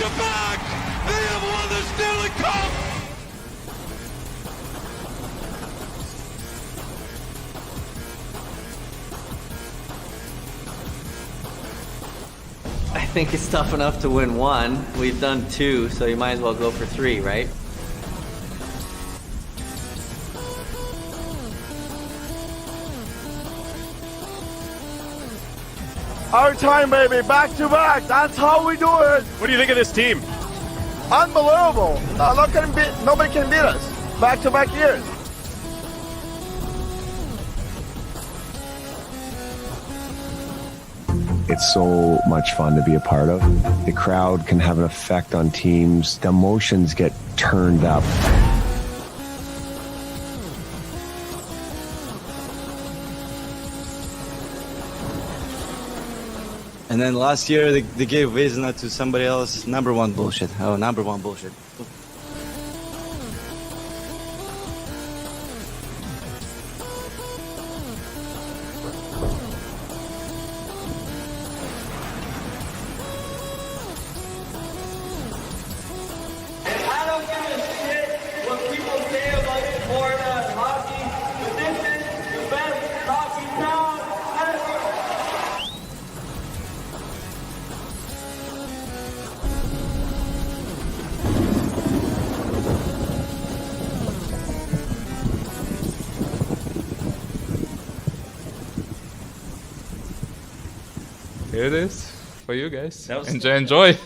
back-to-back. They have won the Stanley Cup. I think it's tough enough to win one. We've done two, so you might as well go for three, right? Our time, baby, back to back. That's how we do it. What do you think of this team? Unbelievable. Nobody can beat us. Back to back years. It's so much fun to be a part of. The crowd can have an effect on teams. The emotions get turned up. And then last year, they gave Vezina to somebody else. Number one bullshit. Oh, number one bullshit. I don't give a shit what people say about Florida hockey, but this is the best hockey town ever. Here it is for you guys. That was- Enjoy.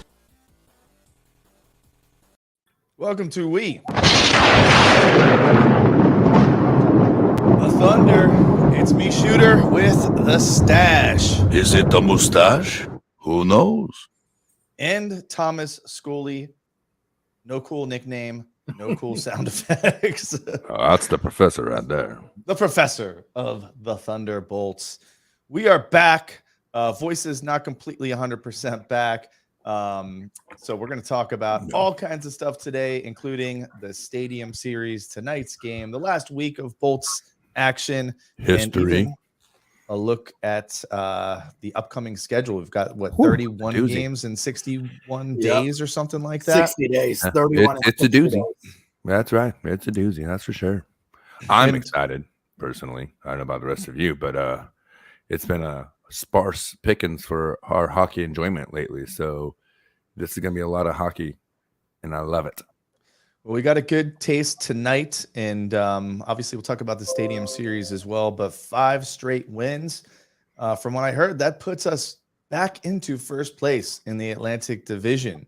Welcome to We. The Thunder. It's me, Shooter, with the stash. Is it the mustache? Who knows? And Thomas Schooley. No cool nickname, no cool sound effects. That's the professor right there. The professor of the Thunderbolts. We are back. Voices not completely 100% back. So we're going to talk about all kinds of stuff today, including the Stadium Series, tonight's game, the last week of Bolts action, History. and even a look at the upcoming schedule. We've got, 31 doozy. games in 61 Yep. days or something like that? 60 days, 31. It's a doozy. That's right. It's a doozy. That's for sure. I'm And- excited, personally. I don't know about the rest of you, but it's been a sparse pickings for our hockey enjoyment lately. So this is going to be a lot of hockey, and I love it. Well, we got a good taste tonight, and obviously we'll talk about the Stadium Series as well, but 5 straight wins. From what I heard, that puts us back into first place in the Atlantic Division.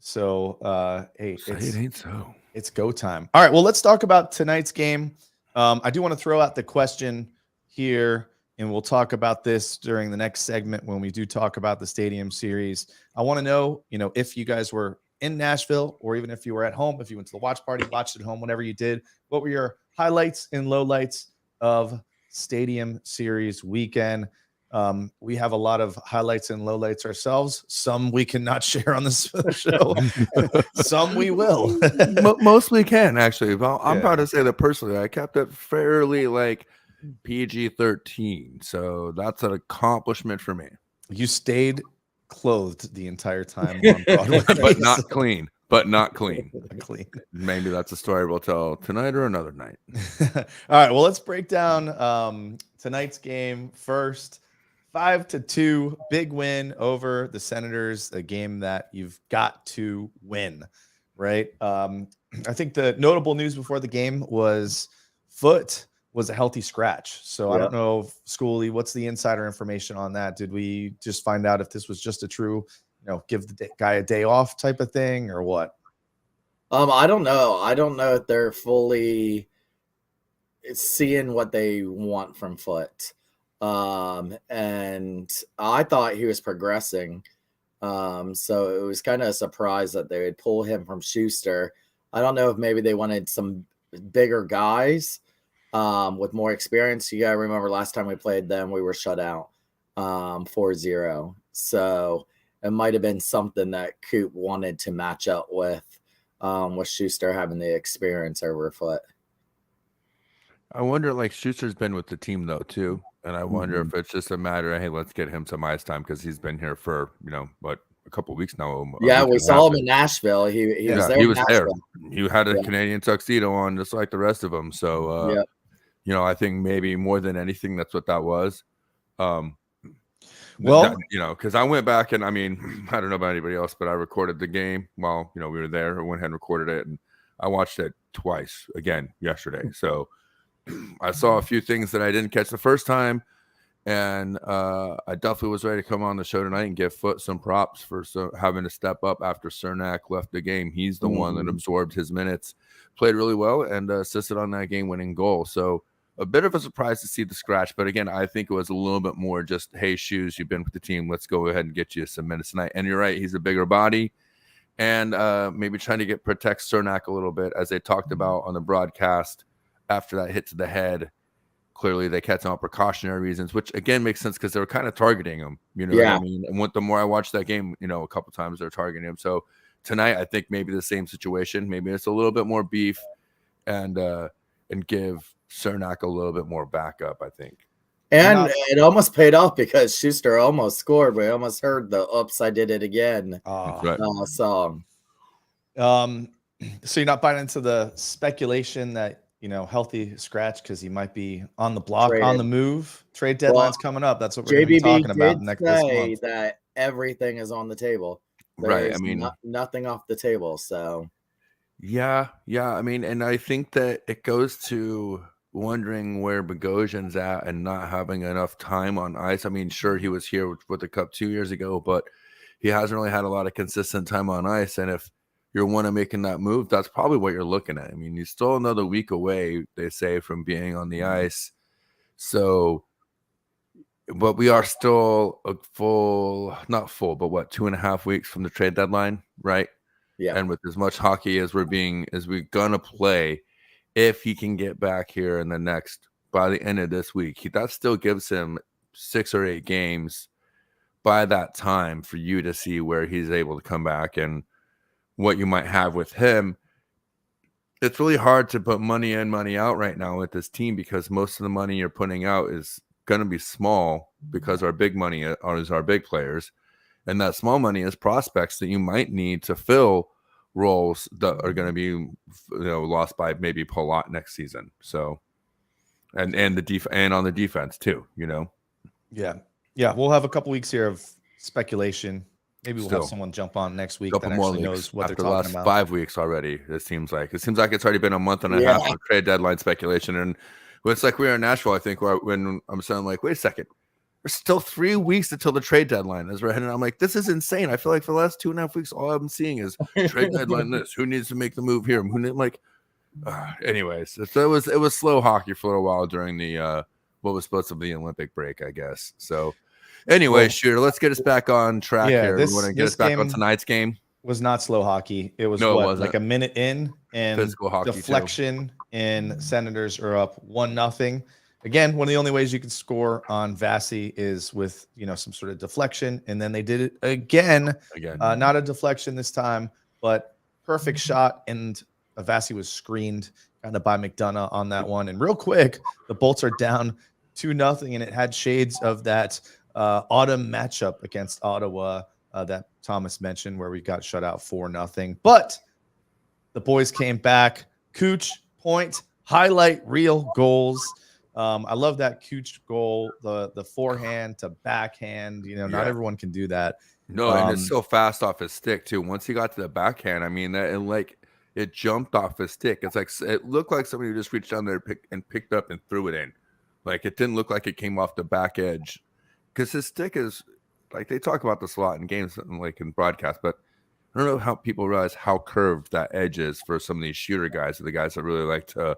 So, hey, Say it ain't so. it's go time. All right, well, let's talk about tonight's game. I do want to throw out the question here, and we'll talk about this during the next segment when we do talk about the Stadium Series. I want to know, if you guys were in Nashville, or even if you were at home, if you went to the watch party, watched at home, whatever you did, what were your highlights and lowlights of Stadium Series weekend? We have a lot of highlights and lowlights ourselves. Some we cannot share on this show. Some we will. Mostly can, actually. Well, I'm Yeah. proud to say that personally, I kept it fairly PG-13. So that's an accomplishment for me. You stayed clothed the entire time on Broadway. But not clean. Clean. Maybe that's a story we'll tell tonight or another night. All right. Well, let's break down tonight's game first. 5-2, big win over the Senators, a game that you've got to win, right? I think the notable news before the game was Foote was a healthy scratch. So I don't know, Schooley, what's the insider information on that? Did we just find out if this was just a true, give the guy a day off type of thing, or what? I don't know. I don't know if they're fully seeing what they want from Foote. And I thought he was progressing. So it was kind of a surprise that they would pull him from Schuster. I don't know if maybe they wanted some bigger guys with more experience. You got to remember last time we played them, we were shut out 4-0. So it might have been something that Coop wanted to match up with Schuster having the experience over Foote. I wonder, Schuster's been with the team, though, too. And I wonder if it's just a matter of, hey, let's get him some ice time because he's been here for, a couple weeks now. Yeah, we saw him in Nashville. He was there. He was there. Nashville. He had a Canadian tuxedo on, just like the rest of them. So, you know, I think maybe more than anything, that's what that was. Well, you know, because I went back and I mean, I don't know about anybody else, but I recorded the game while, you know, we were there. I went ahead and recorded it, and I watched it twice again yesterday. So I saw a few things that I didn't catch the first time, and I definitely was ready to come on the show tonight and give Foot some props for having to step up after Cernak left the game. He's the one that absorbed his minutes, played really well, and assisted on that game-winning goal. So a bit of a surprise to see the scratch, but again, I think it was a little bit more just, hey, Shoes, you've been with the team. Let's go ahead and get you some minutes tonight. And you're right, he's a bigger body, and maybe trying to protect Cernak a little bit, as they talked about on the broadcast after that hit to the head. Clearly, they kept him on precautionary reasons, which again makes sense because they were kind of targeting him. You know what I mean? And the more I watched that game, you know, a couple times they're targeting him. So tonight, I think maybe the same situation. Maybe it's a little bit more beef, and give Cernak a little bit more backup, I think. And it almost paid off because Schuster almost scored. We almost heard the "oops, I did it again" song. So you're not buying into the speculation that, you know, healthy scratch because he might be on the block, on the move. Trade deadline's coming up. That's what we're going to be talking about next month. That everything is on the table. Right. I mean, nothing off the table. So yeah. I mean, and I think that it goes to wondering where Bogosian's at and not having enough time on ice. I mean, sure, he was here with the Cup 2 years ago, but he hasn't really had a lot of consistent time on ice. And if you're one of making that move, that's probably what you're looking at. I mean, you're still another week away, they say, from being on the ice. So, but we are still not full, but what, 2.5 weeks from the trade deadline, right? Yeah. And with as much hockey as we're gonna play, if he can get back here in by the end of this week, that still gives him 6 or 8 games by that time for you to see where he's able to come back and what you might have with him. It's really hard to put money in, money out right now with this team because most of the money you're putting out is going to be small because our big money is our big players. And that small money is prospects that you might need to fill roles that are going to be, lost by maybe Palat next season. So, and on the defense too, Yeah. We'll have a couple weeks here of speculation. Maybe we'll have someone jump on next week that actually knows what they're talking about. 5 weeks already. It seems like it's already been a month and a half of trade deadline speculation. And it's like we were in Nashville, I think, when I'm saying, like, wait a second, there's still 3 weeks until the trade deadline as we're heading. I'm like, this is insane. I feel like for the last 2.5 weeks, all I'm seeing is trade deadline. Who needs to make the move here? Anyways, so it was slow hockey for a while during the what was supposed to be the Olympic break, I guess. So. Anyway, Shooter, let's get us back on track here. We want to get us back on tonight's game. Was not slow hockey. It was like a minute in, and physical hockey deflection, and Senators are up 1-0. Again, one of the only ways you can score on Vasi is with some sort of deflection, and then they did it again. Not a deflection this time, but perfect shot, and Vasi was screened kind of by McDonough on that one. And real quick, the Bolts are down 2-0, and it had shades of that autumn matchup against Ottawa that Thomas mentioned, where we got shut out 4-0. But the boys came back. Cooch, point, highlight reel goals. I love that Cooch goal, the forehand to backhand. Not everyone can do that. No, and it's so fast off his stick too. Once he got to the backhand, I mean, it jumped off his stick. It's like it looked like somebody just reached down there and picked up and threw it in. Like it didn't look like it came off the back edge. Because his stick is, like, they talk about this a lot in games, like in broadcast, but I don't know how people realize how curved that edge is for some of these shooter guys, or the guys that really like to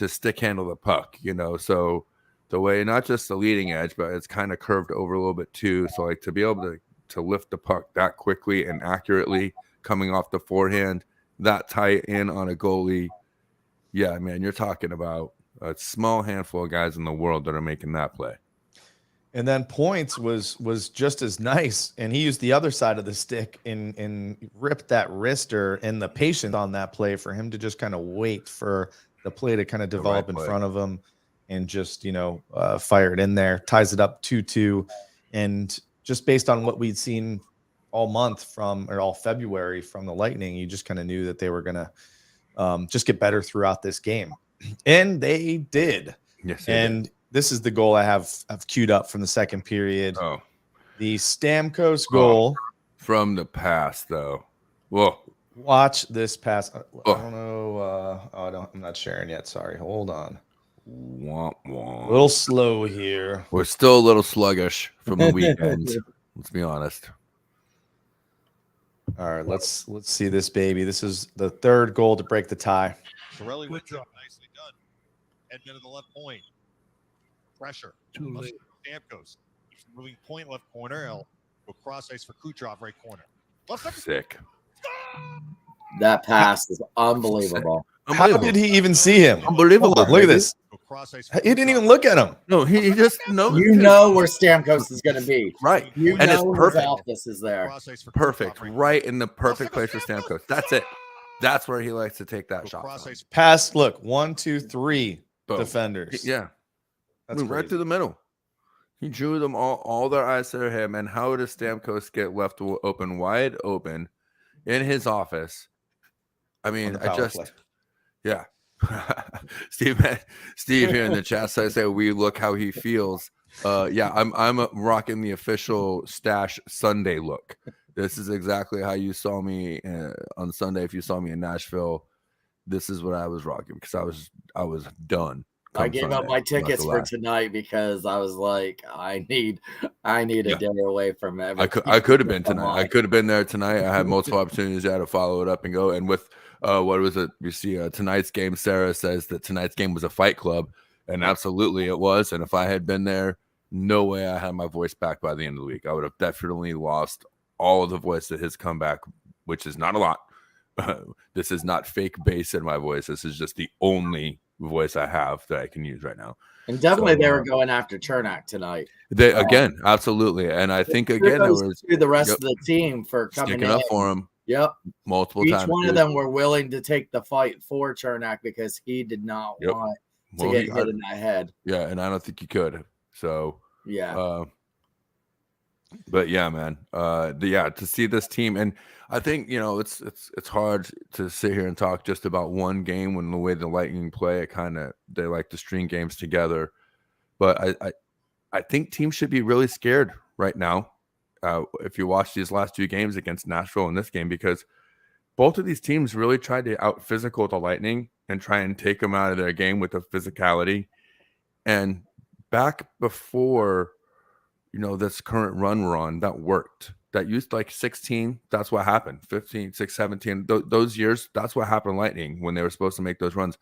stick handle the puck, So the way, not just the leading edge, but it's kind of curved over a little bit too. So like to be able to lift the puck that quickly and accurately coming off the forehand, that tight in on a goalie, yeah, man, you're talking about a small handful of guys in the world that are making that play. And then Points was just as nice, and he used the other side of the stick and ripped that wrister, and the patience on that play for him to just kind of wait for the play to kind of develop in front of him and just fire it in there, ties it up 2-2. And just based on what we'd seen month or all February from the Lightning. You just kind of knew that they were going to just get better throughout this game. And they did. Yes, and this is the goal I've queued up from the second period. Oh, the Stamkos goal from the past, though. Whoa. Watch this pass. I don't know. I'm not sharing yet. Sorry. Hold on. Womp womp. A little slow here. We're still a little sluggish from the weekend. Let's be honest. All right, let's see this baby. This is the third goal to break the tie. Sorelli wins up. Nicely done. Edmund at the left point. Pressure. Too late. Stamkos. Keeps moving point left corner. He'll go cross ice for Kucherov right corner. Left second. Sick. That pass is unbelievable. How did he even see him? Unbelievable. Look at this. He didn't even look at him. No, he just knows. You know where Stamkos is going to be. Right. You and know it's perfect. his office is there. Perfect. Right in the perfect place for Stamkos. That's it. That's where he likes to take that shot. Pass, look, 1, 2, 3 Boom. defenders. Yeah. That's right through the middle. He drew them all their eyes to him. And how does Stamkos get left open, wide open in his office? I mean, yeah. Steve here in the chat says that we look how he feels. Yeah, I'm rocking the official Stash Sunday look. This is exactly how you saw me on Sunday. If you saw me in Nashville, this is what I was rocking because I was done. I gave up my tickets for tonight because I was like, I need a day away from everything. I could have been tonight. I could have been there tonight. I had multiple opportunities. I had to follow it up and go. And with what was it? You see, tonight's game. Sarah says that tonight's game was a fight club, and absolutely it was. And if I had been there, no way I had my voice back by the end of the week. I would have definitely lost all of the voice at his comeback, which is not a lot. This is not fake bass in my voice. This is just the only voice I have that I can use right now. And definitely they were going after Chernak tonight. They again, absolutely. And I think again there was to the rest of the team for coming sticking up for him. Yep. Multiple Each times. Each one of them were willing to take the fight for Chernak because he did not want to get hit in that head. Yeah, and I don't think he could. So yeah. But yeah, man. To see this team, and I think it's hard to sit here and talk just about one game when the way the Lightning play, they like to string games together. But I think teams should be really scared right now. If you watch these last 2 games against Nashville in this game, because both of these teams really tried to out physical the Lightning and try and take them out of their game with the physicality. And back before this current run we're on, that worked. That used like 16. That's what happened. 15, 6, 17. Those years, that's what happened. Lightning when they were supposed to make those runs,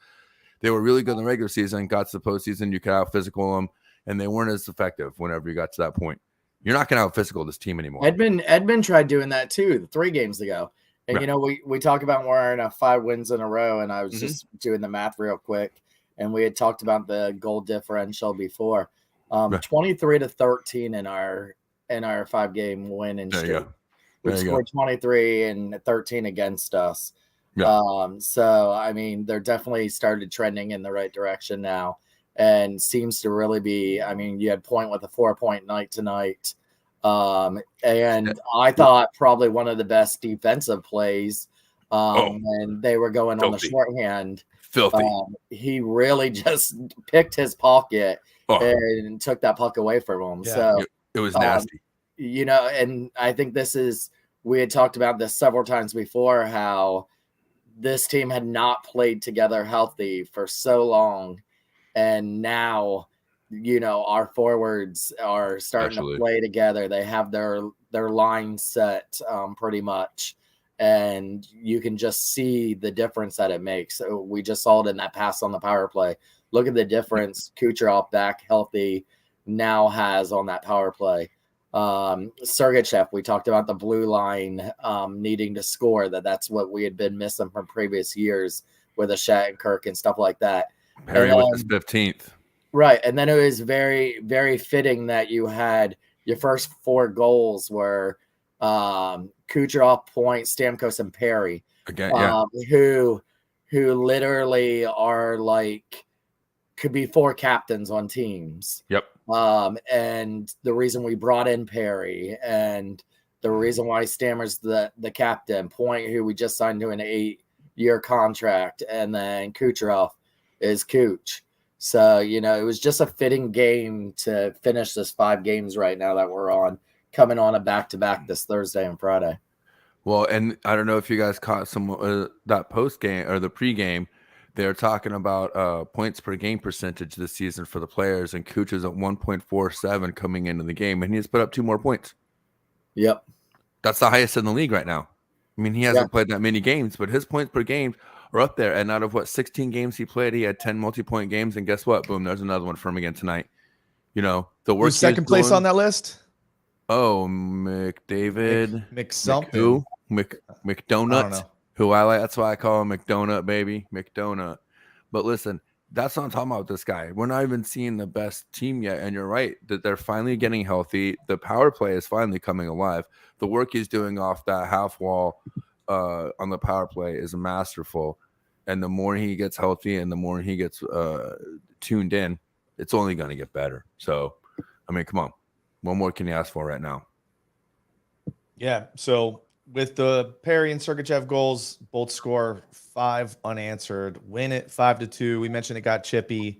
they were really good in the regular season. Got to the postseason, you could out physical them, and they weren't as effective whenever you got to that point. You're not going to out physical this team anymore. Edmund tried doing that too 3 games ago, and we talk about wearing 5 wins in a row, and I was just doing the math real quick, and we had talked about the goal differential before. 23-13 in our 5-game win and streak. We scored 23 and 13 against us. So I mean, they're definitely started trending in the right direction now, and seems to really be. I mean, you had Point with a 4-point night tonight, and I thought probably one of the best defensive plays. And they were going on the shorthand. Filthy. He really just picked his pocket and took that puck away from him. Yeah. So it was nasty. And I think we had talked about this several times before, how this team had not played together healthy for so long. And now, our forwards are starting to play together. They have their line set pretty much. And you can just see the difference that it makes. So we just saw it in that pass on the power play. Look at the difference Kucherov back healthy now has on that power play. Sergachev, we talked about the blue line needing to score. That's what we had been missing from previous years with a Shattenkirk and stuff like that. Perry was his 15th. Right. And then it was very, very fitting that you had your first 4 goals were Kucherov, Point, Stamkos, and Perry. Again, who literally are like could be 4 captains on teams. Yep. And the reason we brought in Perry and The reason why Stammer's the captain, Point, who we just signed to an 8-year contract, and then Kucherov is Cooch. So, you know, it was just a fitting game to finish this 5 games right now that we're on, coming on a back-to-back this Thursday and Friday. Well, and I don't know if you guys caught some that post game or the pregame. They're talking about points per game percentage this season for the players, and Cooch is at 1.47 coming into the game, and he's put up 2 more points. Yep. That's the highest in the league right now. I mean, he hasn't played that many games, but his points per game are up there. And out of 16 games he played, he had 10 multi-point games. And guess what? Boom, there's another one for him again tonight. You know, the work. Who's second place on that list? Oh, McDavid. McSomething. McDonut. Who I like. That's why I call him McDonut, baby. McDonut. But listen, that's what I'm talking about with this guy. We're not even seeing the best team yet. And you're right that they're finally getting healthy. The power play is finally coming alive. The work he's doing off that half wall on the power play is masterful. And the more he gets healthy and the more he gets tuned in, it's only going to get better. So, I mean, come on. What more can you ask for right now? Yeah. So with the Perry and Sergachev goals, both score 5 unanswered, win it 5-2. We mentioned it got chippy.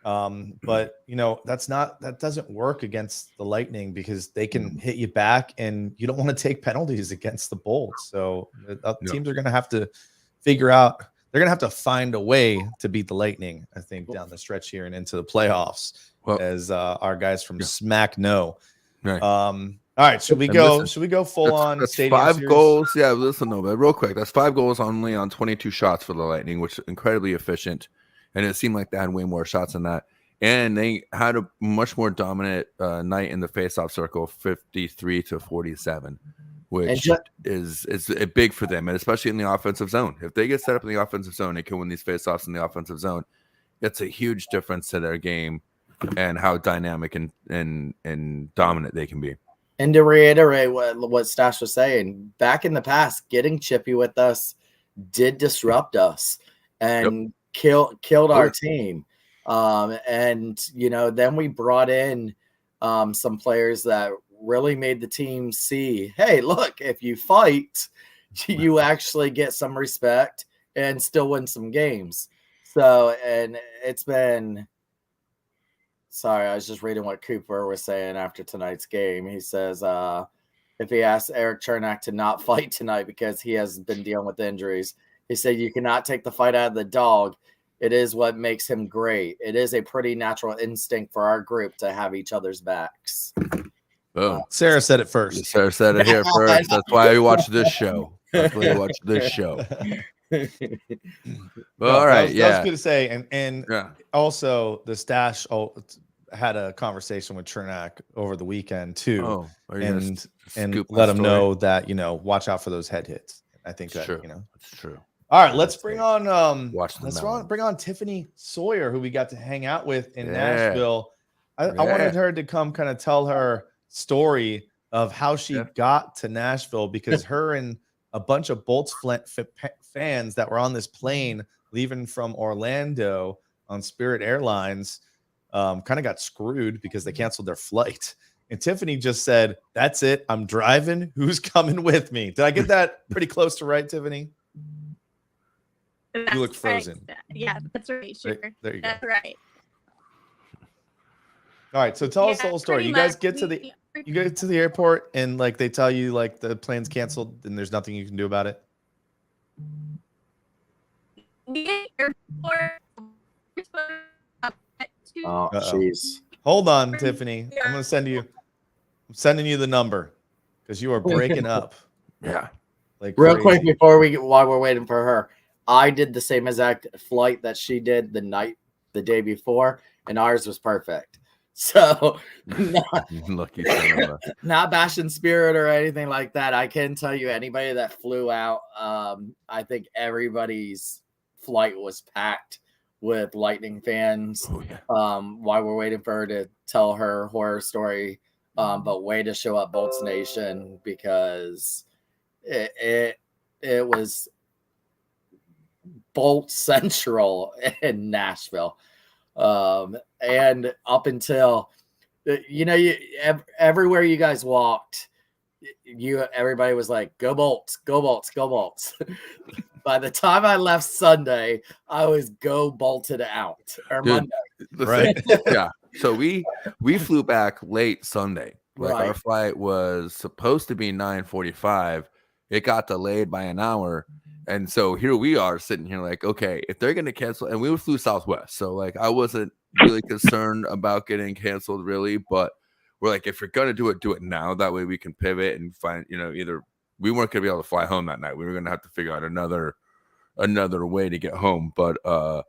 But you know, that doesn't work against the Lightning because they can hit you back and you don't want to take penalties against the Bolts. So teams are going to have to figure out, they're going to have to find a way to beat the Lightning, I think, down the stretch here and into the playoffs, as our guys from Smack know. Right. All right, should we go full on? That's stadium 5 series? goals. Yeah, listen, no, but real quick, that's 5 goals only on 22 shots for the Lightning, which is incredibly efficient. And it seemed like they had way more shots than that. And they had a much more dominant night in the faceoff circle, 53-47, which is big for them, and especially in the offensive zone. If they get set up in the offensive zone, they can win these faceoffs in the offensive zone. It's a huge difference to their game and how dynamic and dominant they can be. And to reiterate what Stash was saying, back in the past, getting chippy with us did disrupt us and killed our team. And, you know, then we brought in some players that really made the team see, hey, look, if you fight, you actually get some respect and still win some games. So, and it's been... Sorry, I was just reading what Cooper was saying after tonight's game. He says if he asks Eric Chernak to not fight tonight because he has been dealing with injuries, he said you cannot take the fight out of the dog. It is what makes him great. It is a pretty natural instinct for our group to have each other's backs. Boom. Sarah said it first. Sarah said it here first. That's why we watch this show. That's why we watch this show. All right, that was good to say, and also the Stash had a conversation with Chernak over the weekend too, and let him know that, you know, watch out for those head hits. I think that, you know, it's true. All right, let's bring on bring on Tiffany Sawyer, who we got to hang out with in Nashville. I wanted her to come kind of tell her story of how she got to Nashville, because her and a bunch of Bolts fans that were on this plane leaving from Orlando on Spirit Airlines kind of got screwed because they canceled their flight. And Tiffany just said, "That's it. I'm driving. Who's coming with me?" Did I get that pretty close to right, Tiffany? That's you look frozen. Right. Yeah, that's right. Sure. There you that's go. right. All right. So tell us the whole story. You guys get to the airport and like they tell you like the plane's canceled and there's nothing you can do about it. Oh, jeez. Hold on, Tiffany. I'm sending you the number because you are breaking up. Yeah. Like real quick before while we're waiting for her, I did the same exact flight that she did the day before, and ours was perfect. So not bashing Spirit or anything like that. I can tell you anybody that flew out, I think everybody's flight was packed with Lightning fans. While we're waiting for her to tell her horror story. But way to show up Bolts Nation, because it was Bolt Central in Nashville. And up until, everywhere you guys walked, everybody was like, go Bolts, go Bolts, go Bolts. By the time I left Sunday, I was go bolted out, or Dude, Monday. listen, yeah. So we flew back late Sunday. Like our Right. flight was supposed to be 9:45. It got delayed by an hour. And so here we are sitting here like, okay, if they're gonna cancel, and we flew Southwest. So like I wasn't really concerned about getting canceled really, but we're like, if you're gonna do it now. That way we can pivot and find, either we weren't gonna be able to fly home that night. We were gonna have to figure out another way to get home. But or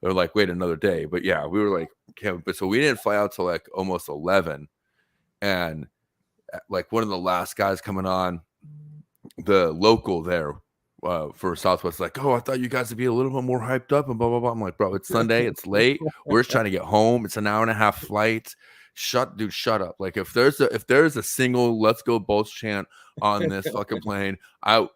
like wait another day. But yeah, we were like, okay, but so we didn't fly out till like almost 11. And like one of the last guys coming on, the local there for Southwest, like, oh, I thought you guys would be a little bit more hyped up and blah blah blah. I'm like, bro, it's Sunday, it's late. We're just trying to get home. It's an hour and a half flight. Shut up. Like if there's a single "Let's Go Bolts" chant on this fucking plane, I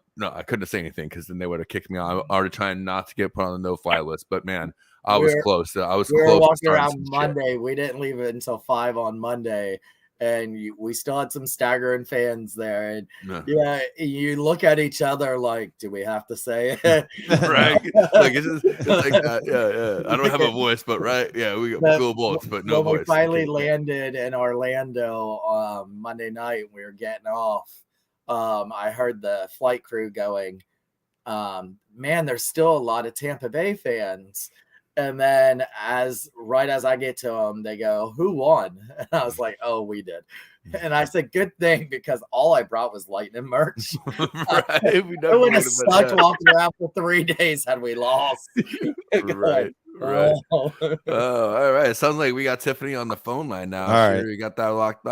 couldn't say anything because then they would have kicked me out. I'm already trying not to get put on the no-fly list, but man, I was close. We were walking around Monday. We didn't leave it until 5 on Monday. And we still had some staggering fans there, and yeah, you look at each other like, do we have to say it? Right? Like it's like that. Yeah. I don't have a voice, but right, yeah, we got Go Bolts, but no voice. We finally landed in Orlando Monday night. We were getting off. I heard the flight crew going, "Man, there's still a lot of Tampa Bay fans." And then as I get to them, they go, "Who won?" And I was like, "Oh, we did." And I said, "Good thing," because all I brought was Lightning merch. Right. It would have sucked walking around for 3 days had we lost. Right. Oh, all right. Sounds like we got Tiffany on the phone line now. All right. You got that locked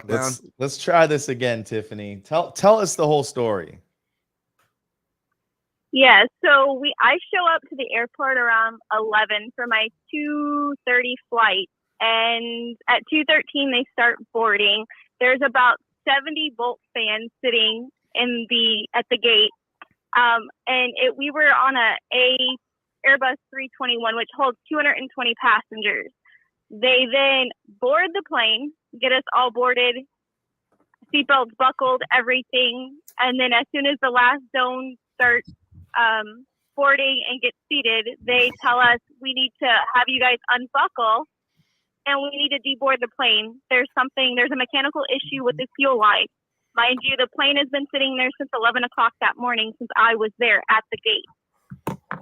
down. Let's try this again, Tiffany. Tell us the whole story. Yeah, so I show up to the airport around 11 for my 2:30 flight, and at 2:13 they start boarding. There's about 70 Bolt fans sitting at the gate, and we were on a Airbus 321, which holds 220 passengers. They then board the plane, get us all boarded, seatbelts buckled, everything, and then as soon as the last zone starts boarding and get seated, they tell us we need to have you guys unbuckle and we need to deboard the plane. There's a mechanical issue with the fuel line. Mind you, the plane has been sitting there since 11 o'clock that morning since I was there at the gate.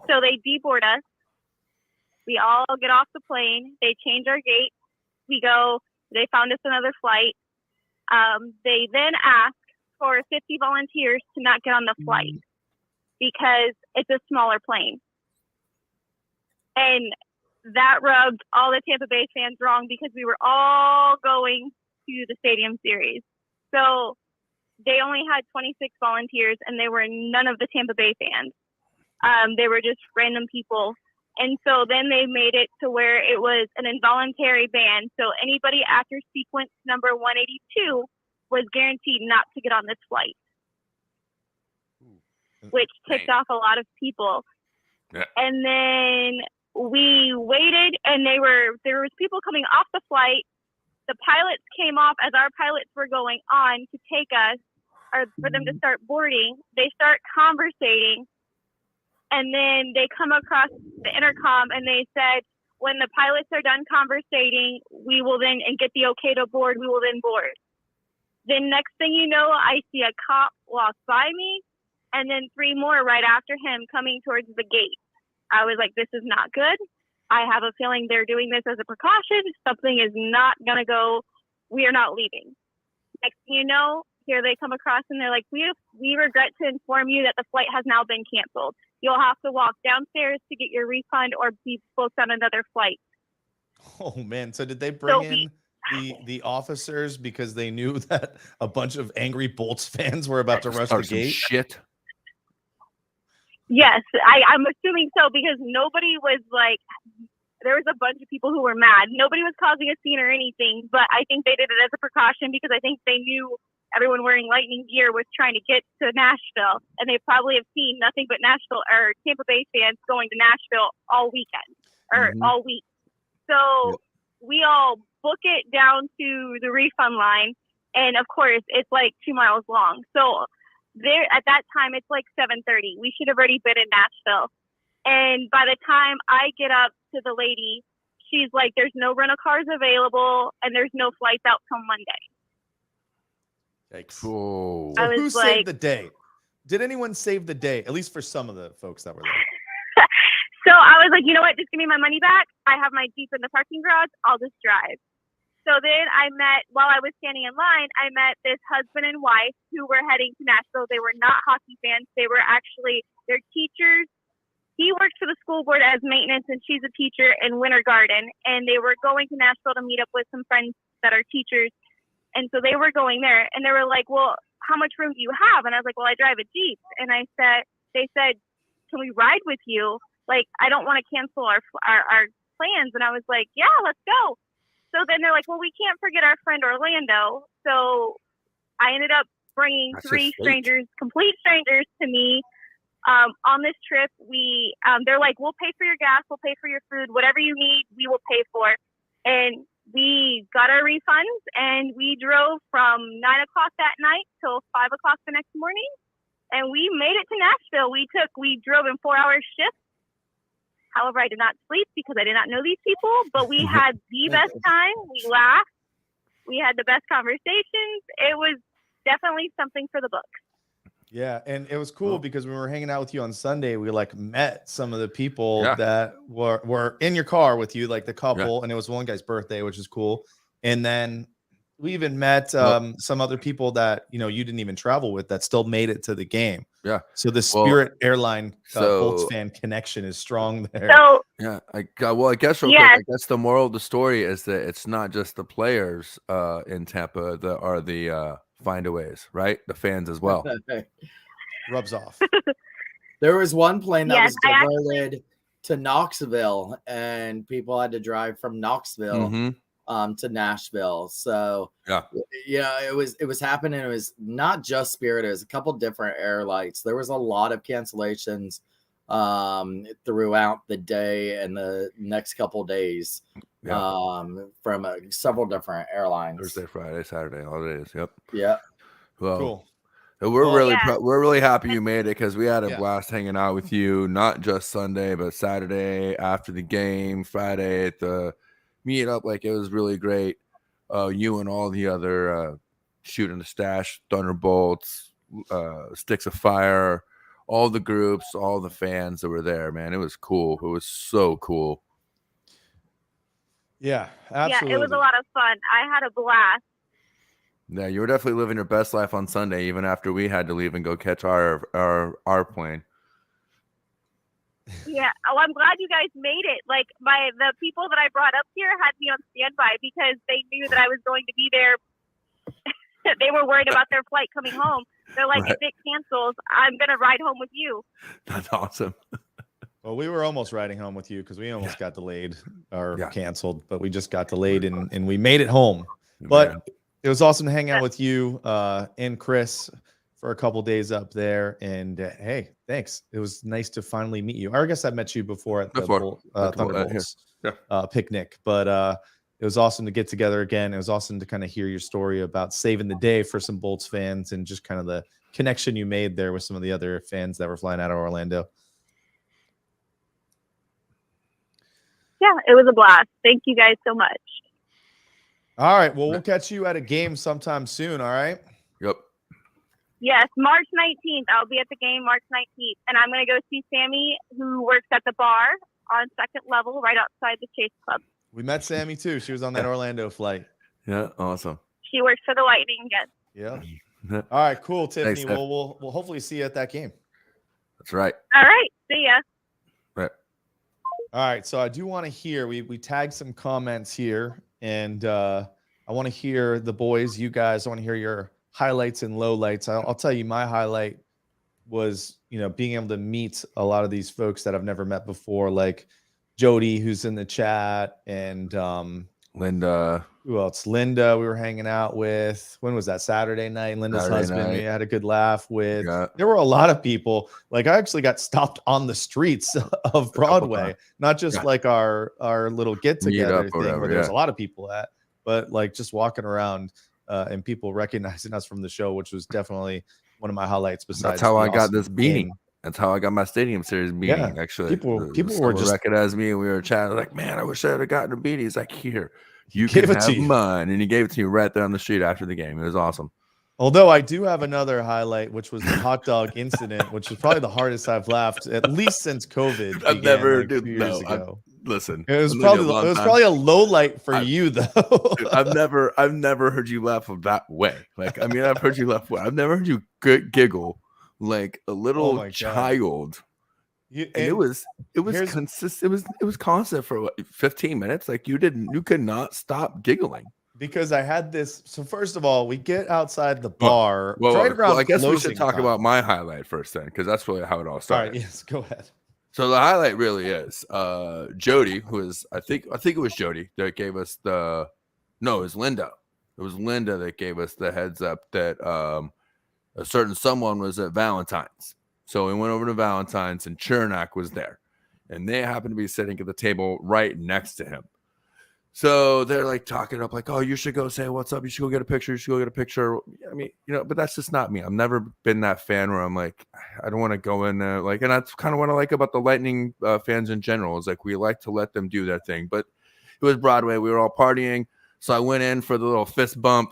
So they deboard us. We all get off the plane. They change our gate. We go. They found us another flight. They then ask for 50 volunteers to not get on the flight, because it's a smaller plane. And that rubbed all the Tampa Bay fans wrong because we were all going to the Stadium Series. So they only had 26 volunteers, and they were none of the Tampa Bay fans. They were just random people. And so then they made it to where it was an involuntary ban. So anybody after sequence number 182 was guaranteed not to get on this flight, which ticked off a lot of people. Yeah. And then we waited, and there was people coming off the flight. The pilots came off as our pilots were going on to take us, or for them to start boarding. They start conversating, and then they come across the intercom, and they said, when the pilots are done conversating, we will then, and get the okay to board, we will then board. Then next thing you know, I see a cop walk by me, and then 3 more right after him coming towards the gate. I was like, this is not good. I have a feeling they're doing this as a precaution. Something is not going to go. We are not leaving. Next thing you know, here they come across, and they're like, we regret to inform you that the flight has now been canceled. You'll have to walk downstairs to get your refund or be booked on another flight. Oh, man. So did they bring in the officers because they knew that a bunch of angry Bolts fans were about to rush the gate? Shit. Yes, I'm assuming so, because nobody was like, there was a bunch of people who were mad. Nobody was causing a scene or anything, but I think they did it as a precaution because I think they knew everyone wearing Lightning gear was trying to get to Nashville, and they probably have seen nothing but Nashville or Tampa Bay fans going to Nashville all weekend or all week. So we all book it down to the refund line. And of course, it's like 2 miles long. So there at that time, it's like 7:30. We should have already been in Nashville. And by the time I get up to the lady, she's like, there's no rental cars available and there's no flights out till Monday. Yikes. Whoa. I So was who like- saved the day? Did anyone save the day? At least for some of the folks that were there. So I was like, you know what? Just give me my money back. I have my Jeep in the parking garage. I'll just drive. So then while I was standing in line, I met this husband and wife who were heading to Nashville. They were not hockey fans. They were actually, they're teachers. He works for the school board as maintenance, and she's a teacher in Winter Garden. And they were going to Nashville to meet up with some friends that are teachers. And so they were going there, and they were like, well, how much room do you have? And I was like, well, I drive a Jeep. And they said, can we ride with you? Like, I don't want to cancel our plans. And I was like, yeah, let's go. So then they're like, well, we can't forget our friend Orlando. So I ended up bringing three strangers, complete strangers to me. On this trip, they're like, we'll pay for your gas, we'll pay for your food, whatever you need, we will pay for. And we got our refunds, and we drove from 9 o'clock that night till 5 o'clock the next morning. And we made it to Nashville. We drove in 4-hour shifts. However, I did not sleep because I did not know these people, but we had the best time. We laughed. We had the best conversations. It was definitely something for the books. Yeah, and it was cool because when we were hanging out with you on Sunday, we like met some of the people that were in your car with you, like the couple, and it was one guy's birthday, which is cool. And then we even met some other people that you didn't even travel with that still made it to the game. Yeah. So the Spirit Airline Bolts fan connection is strong there. So yeah, I guess real quick, I guess the moral of the story is that it's not just the players in Tampa that are the findaways, right? The fans as well. Rubs off. There was one plane that Yes, was diverted to Knoxville, and people had to drive from Knoxville to Nashville. So it was happening. It was not just Spirit. It was a couple different airlines. There was a lot of cancellations throughout the day and the next couple days from several different airlines. Thursday, Friday, Saturday, all days. Yep. Yeah. Well, cool. We're really happy you made it because we had a blast hanging out with you, not just Sunday, but Saturday after the game, Friday at the meetup. Like, it was really great. You and all the other Shooting the Stash, Thunderbolts, Sticks of Fire, all the groups, all the fans that were there, man. It was cool. It was so cool. Yeah, absolutely. Yeah, it was a lot of fun. I had a blast. Yeah, you were definitely living your best life on Sunday, even after we had to leave and go catch our plane. Yeah. Oh, I'm glad you guys made it. Like, the people that I brought up here had me on standby because they knew that I was going to be there. They were worried about their flight coming home. They're like, if it cancels, I'm going to ride home with you. That's awesome. Well, we were almost riding home with you because we almost got delayed or canceled, but we just got delayed and we made it home. But it was awesome to hang out with you and Chris for a couple days up there. And hey, thanks. It was nice to finally meet you. Or I guess I met you before at the Thunderbolts picnic, but it was awesome to get together again. It was awesome to kind of hear your story about saving the day for some Bolts fans and just kind of the connection you made there with some of the other fans that were flying out of Orlando. Yeah, it was a blast. Thank you guys so much. All right. Well, we'll catch you at a game sometime soon. All right. Yep. Yes, March 19th. I'll be at the game March 19th. And I'm going to go see Sammy, who works at the bar on second level right outside the Chase Club. We met Sammy, too. She was on that Orlando flight. Yeah. Awesome. She works for the Lightning again. Yeah. All right. Cool, Tiffany. Thanks, we'll hopefully see you at that game. That's right. All right. See ya. Right. All right. So I do want to hear, we tagged some comments here. And I want to hear the boys, you guys, I want to hear your highlights and lowlights. I'll tell you my highlight was, being able to meet a lot of these folks that I've never met before, like Jody, who's in the chat, and Linda. Who else? Linda, we were hanging out with. When was that? Saturday night. Linda's husband, we had a good laugh with. Yeah. There were a lot of people. Like, I actually got stopped on the streets of Broadway, not just like our little get together thing where there's a lot of people at, but like just walking around. and people recognizing us from the show, which was definitely one of my highlights. Besides, that's how the I got awesome this beanie. game. That's how I got my Stadium Series beanie. Yeah, Actually, people were someone just recognized me, and we were chatting like, "Man, I wish I had gotten a beanie." He's like, "Here, you gave can it to have you. mine," and he gave it to me right there on the street after the game. It was awesome. Although I do have another highlight, which was the hot dog incident, which is probably the hardest I've laughed at least since COVID. I've began, never, like, 2 dude. years No, ago. listen. It was I've known you probably a long time. a low light for you though. Dude, I've never heard you laugh that way. Like, I mean, I've heard you laugh. I've never heard you giggle like a little my God. child. And it was consistent. It was constant for what, 15 minutes. Like you could not stop giggling. Because I had this. So first of all, we get outside the bar. Well, right around I guess we closing should talk time. about my highlight first then, because that's really how it all All started. right, yes, go ahead. So the highlight really is Jody, who is I think it was Jody that gave us it was Linda. It was Linda that gave us the heads up that a certain someone was at Valentine's. So we went over to Valentine's and Chernak was there. And they happened to be sitting at the table right next to him. So they're like talking up like, "Oh, you should go say what's up. You should go get a picture. You should go get a picture." I mean, but that's just not me. I've never been that fan where I'm like, I don't want to go in there. Like, and that's kind of what I like about the Lightning fans in general is like, we like to let them do their thing. But it was Broadway. We were all partying. So I went in for the little fist bump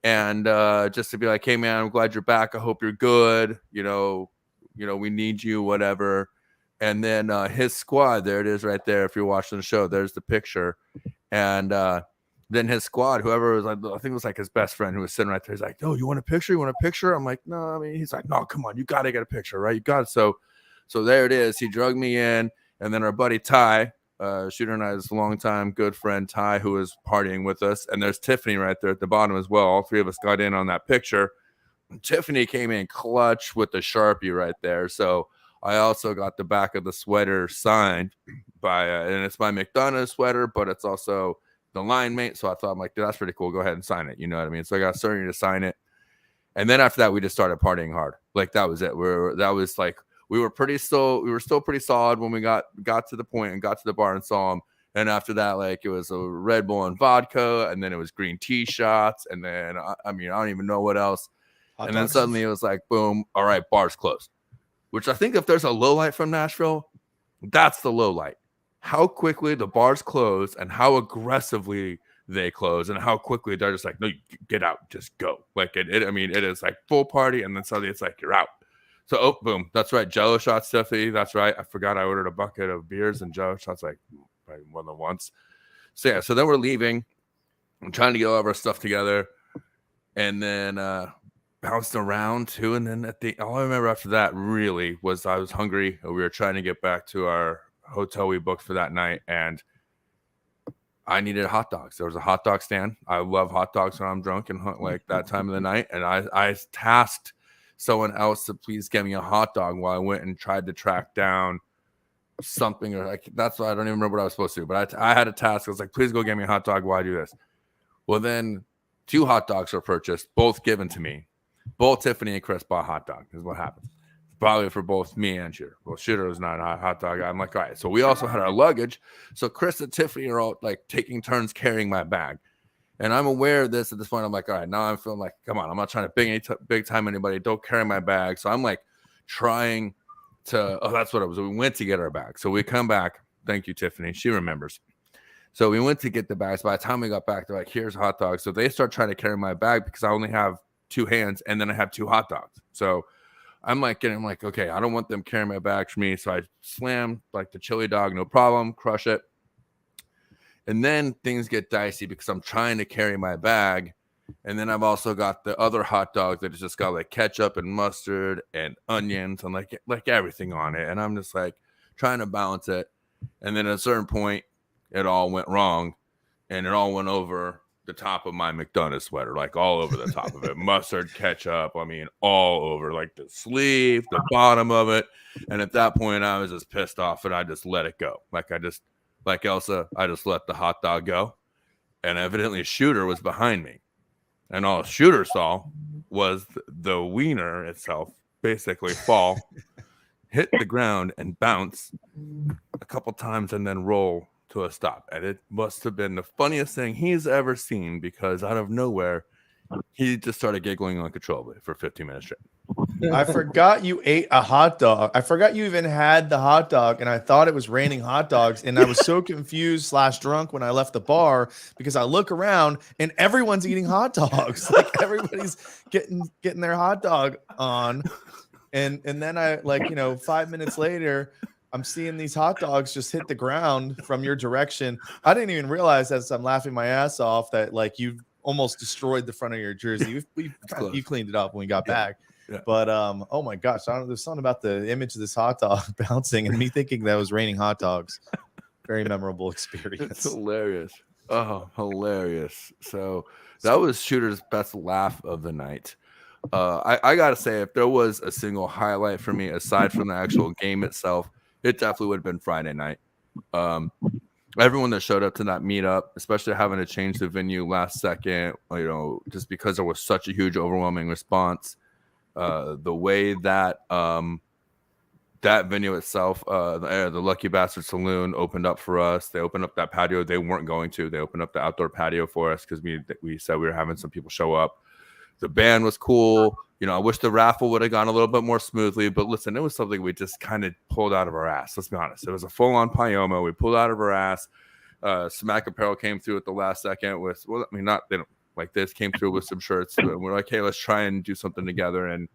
and just to be like, "Hey man, I'm glad you're back. I hope you're good. We need you, whatever." And then his squad, there it is right there. If you're watching the show, there's the picture. And then his squad, whoever was, I think it was like his best friend who was sitting right there. He's like, "Oh, you want a picture? You want a picture?" I'm like, "No." I mean, he's like, "No, come on. You got to get a picture, right? You got it." So there it is. He drugged me in. And then our buddy Ty, Shooter and I's longtime good friend Ty, who was partying with us. And there's Tiffany right there at the bottom as well. All three of us got in on that picture. Tiffany came in clutch with the Sharpie right there. So I also got the back of the sweater signed by, and it's my McDonough sweater, but it's also the line mate. So I thought, I'm like, "Dude, that's pretty cool. Go ahead and sign it." You know what I mean? So I got Cerny to sign it. And then after that, we just started partying hard. Like that was it. We were still pretty solid when we got to the point and got to the bar and saw him. And after that, like it was a Red Bull and vodka, and then it was green tea shots. And then, I don't even know what else. And then suddenly it was like, boom, all right, bar's closed. Which I think if there's a low light from Nashville, that's the low light. How quickly the bars close and how aggressively they close and how quickly they're just like, "No, get out, just go." Like it is like full party, and then suddenly it's like you're out. So boom, that's right. Jello shots, Tiffany. That's right. I forgot I ordered a bucket of beers and Jello shots like probably more than once. So yeah, so then we're leaving. I'm trying to get all of our stuff together, and then bounced around too. And then all I remember after that really was I was hungry. We were trying to get back to our hotel we booked for that night, and I needed hot dogs. There was a hot dog stand. I love hot dogs when I'm drunk and like that time of the night. And I tasked someone else to please get me a hot dog while I went and tried to track down something, or like that's why I don't even remember what I was supposed to do. But I had a task. I was like, "Please go get me a hot dog while I do this." Well, then 2 hot dogs were purchased, both given to me. Both Tiffany and Chris bought hot dog. Is what happened. Probably for both me and Shooter. Well, Shooter was not a hot dog guy. I'm like, all right. So we also had our luggage. So Chris and Tiffany are all like taking turns carrying my bag. And I'm aware of this at this point. I'm like, all right, now I'm feeling like, come on, I'm not trying to big time anybody. Don't carry my bag. So I'm like trying to, that's what it was. We went to get our bag. So we come back. Thank you, Tiffany. She remembers. So we went to get the bags. By the time we got back, they're like, "Here's hot dogs." So they start trying to carry my bag because I only have 2 hands and then I have 2 hot dogs. So I'm like, okay, I don't want them carrying my bag for me. So I slam like the chili dog, no problem, crush it. And then things get dicey because I'm trying to carry my bag. And then I've also got the other hot dog that has just got like ketchup and mustard and onions and like everything on it. And I'm just like trying to balance it. And then at a certain point, it all went wrong and it all went over the top of my McDonough sweater, like all over the top of it. Mustard, ketchup, all over, like the sleeve, the bottom of it. And at that point, I was just pissed off and I just let it go. Like Elsa, I just let the hot dog go. And evidently Shooter was behind me. And all Shooter saw was the wiener itself basically fall, hit the ground and bounce a couple times and then roll to a stop. And it must have been the funniest thing he's ever seen because out of nowhere, he just started giggling uncontrollably for 15 minutes straight. I forgot you ate a hot dog. I forgot you even had the hot dog, and I thought it was raining hot dogs. And I was so confused / drunk when I left the bar because I look around and everyone's eating hot dogs. Like everybody's getting their hot dog on. And then I 5 minutes later, I'm seeing these hot dogs just hit the ground from your direction. I didn't even realize as I'm laughing my ass off that like you almost destroyed the front of your jersey. You cleaned it up when we got back. Yeah. But oh my gosh, there's something about the image of this hot dog bouncing and me thinking that was raining hot dogs. Very memorable experience. It's hilarious. Oh, hilarious. So that was Shooter's best laugh of the night. I gotta say, if there was a single highlight for me aside from the actual game itself, it definitely would have been Friday night. Everyone that showed up to that meetup, especially having to change the venue last second, just because there was such a huge, overwhelming response. The way that that venue itself, the Lucky Bastard Saloon opened up for us. They opened up that patio they weren't going to. They opened up the outdoor patio for us because we said we were having some people show up. The band was cool. I wish the raffle would have gone a little bit more smoothly, but listen, it was something we just kind of pulled out of our ass. Let's be honest. It was a full-on Pyomo. We pulled out of our ass. Smack Apparel came through at the last second with, they don't like this, came through with some shirts. And we're like, hey, let's try and do something together. And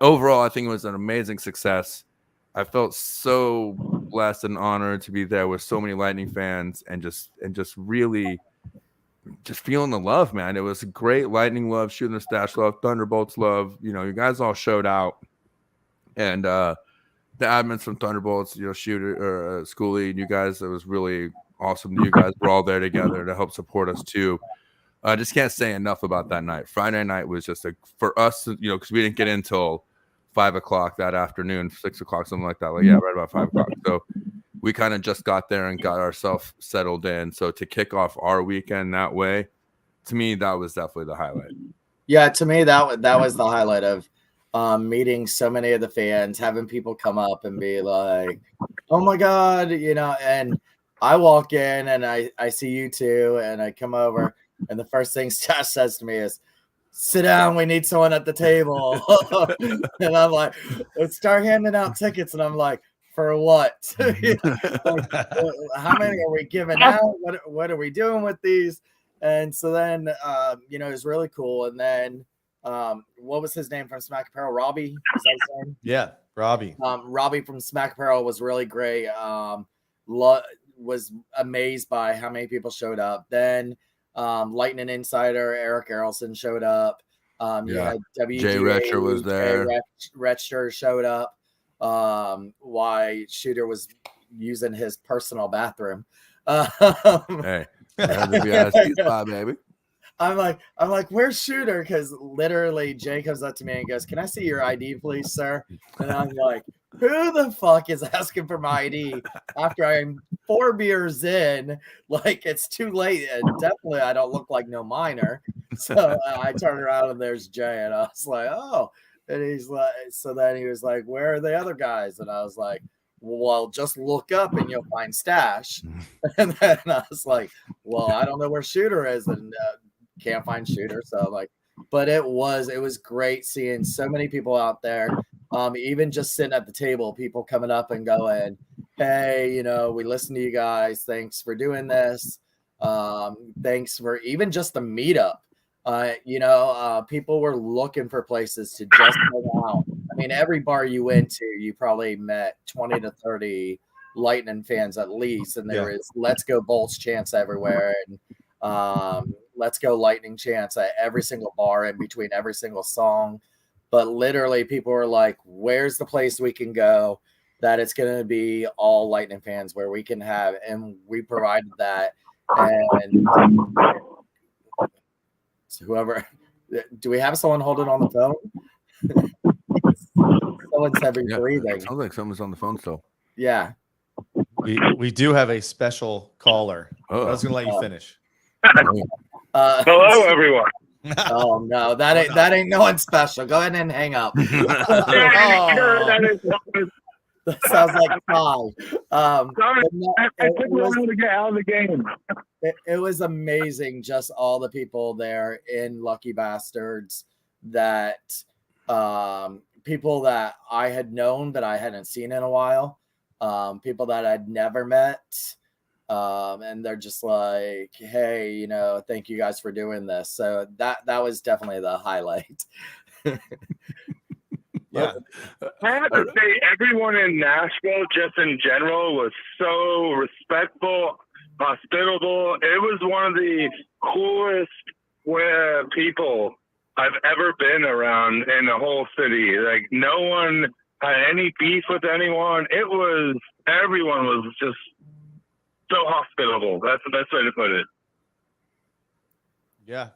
overall, I think it was an amazing success. I felt so blessed and honored to be there with so many Lightning fans and just really just feeling the love, man. It was great Lightning love, Shooting the Stash love, Thunderbolts love. You guys all showed out. And the admins from Thunderbolts, Shooter or Schoolie, and you guys, it was really awesome. You guys were all there together to help support us too. I just can't say enough about that night. Friday night was just for us, because we didn't get in till 5 o'clock that afternoon, 6 o'clock, something like that. Right about 5 o'clock. So we kind of just got there and got ourselves settled in. So to kick off our weekend that way, to me, that was definitely the highlight. Yeah, to me, that was the highlight of meeting so many of the fans, having people come up and be like, oh my God, and I walk in and I see you two and I come over and the first thing Stash says to me is, sit down, we need someone at the table. And I'm like, let's start handing out tickets. And I'm like, for what? How many are we giving out? What are we doing with these? And so then, it was really cool. And then, what was his name from Smack Apparel? Robbie? Is that his name? Yeah, Robbie. Robbie from Smack Apparel was really great. Was amazed by how many people showed up. Then, Lightning Insider Eric Errolson showed up. Jay Retcher was there. Retcher showed up. Why Shooter was using his personal bathroom. Hey, baby. I'm like, where's Shooter? Because literally Jay comes up to me and goes, can I see your ID, please, sir? And I'm like, who the fuck is asking for my ID after I'm 4 beers in? Like, it's too late. And definitely I don't look like no minor. So I turn around and there's Jay. And I was like, oh. And he's like, so then he was like, where are the other guys? And I was like, well, just look up and you'll find Stash. And then I was like, well, I don't know where Shooter is. And can't find Shooter. So I'm like, but it was great seeing so many people out there. Even just sitting at the table, people coming up and going, hey, we listen to you guys. Thanks for doing this. Thanks for even just the meetup. People were looking for places to just hang out. I mean, every bar you went to, you probably met 20 to 30 Lightning fans at least. And there is Let's Go Bolts chants everywhere. And Let's Go Lightning chants at every single bar in between every single song. But literally people were like, where's the place we can go that it's going to be all Lightning fans where we can have, and we provided that. And whoever, do we have someone holding on the phone? Someone's heavy breathing. Sounds like someone's on the phone still. Yeah. We do have a special caller. I was going to let you finish. Hello, everyone. Oh no, that ain't no one special. Go ahead and hang up. That sounds like Ty. Sorry, but no, I took a while to get out of the game. It was amazing, just all the people there in Lucky Bastards that people that I had known that I hadn't seen in a while, people that I'd never met. And they're just like, hey, you know, thank you guys for doing this. So that was definitely the highlight. Yeah. I have to say, everyone in Nashville, just in general, was so respectful, hospitable. It was one of the coolest people I've ever been around in the whole city. Like, no one had any beef with anyone. Everyone was just so hospitable. That's the best way to put it. Yeah.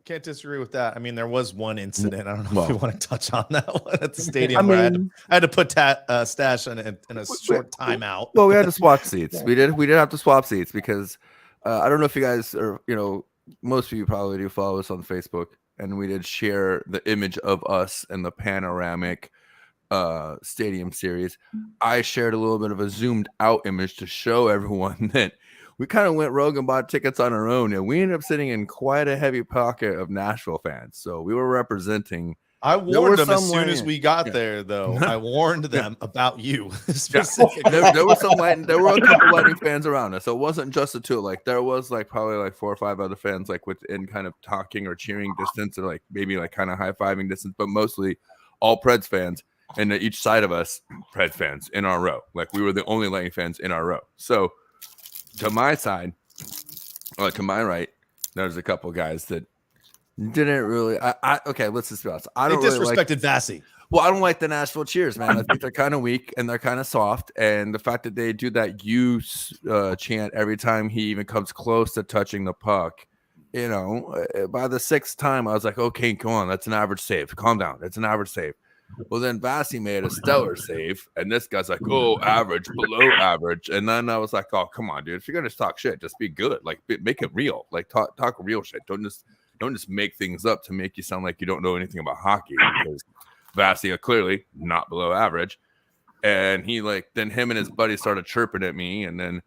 Can't disagree with that. I mean, there was one incident. I don't know if you want to touch on that one at the stadium where I had to put Stash in a short timeout. Well, we had to swap seats. We did have to swap seats because I don't know if you guys are, you know, most of you probably do follow us on Facebook, and we did share the image of us in the panoramic stadium series. I shared a little bit of a zoomed out image to show everyone that we kind of went rogue and bought tickets on our own, and we ended up sitting in quite a heavy pocket of Nashville fans. So we were representing. I warned them as soon as we got there, though. I warned them about you specifically. There were a couple Lightning fans around us, so it wasn't just the two. Like, there was probably 4 or 5 other fans within kind of talking or cheering distance, or maybe kind of high-fiving distance, but mostly all Preds fans. And each side of us, Preds fans in our row. Like, we were the only Lightning fans in our row. So to my side, or to my right, there's a couple guys that didn't really. Okay, let's just be honest. I don't really disrespected Vasi. Well, I don't like the Nashville cheers, man. I think they're kind of weak and they're kind of soft. And the fact that they do that use chant every time he even comes close to touching the puck, you know, by the 6th time, I was like, okay, come on, that's an average save. Calm down, it's an average save. Well, then Vasi made a stellar save, and this guy's like, oh, average, below average. And then I was like, oh, come on, dude. If you're gonna talk shit, just be good. Like, make it real. Like, talk real shit. Don't just make things up to make you sound like you don't know anything about hockey. Because Vasi clearly not below average. And he then him and his buddy started chirping at me, and then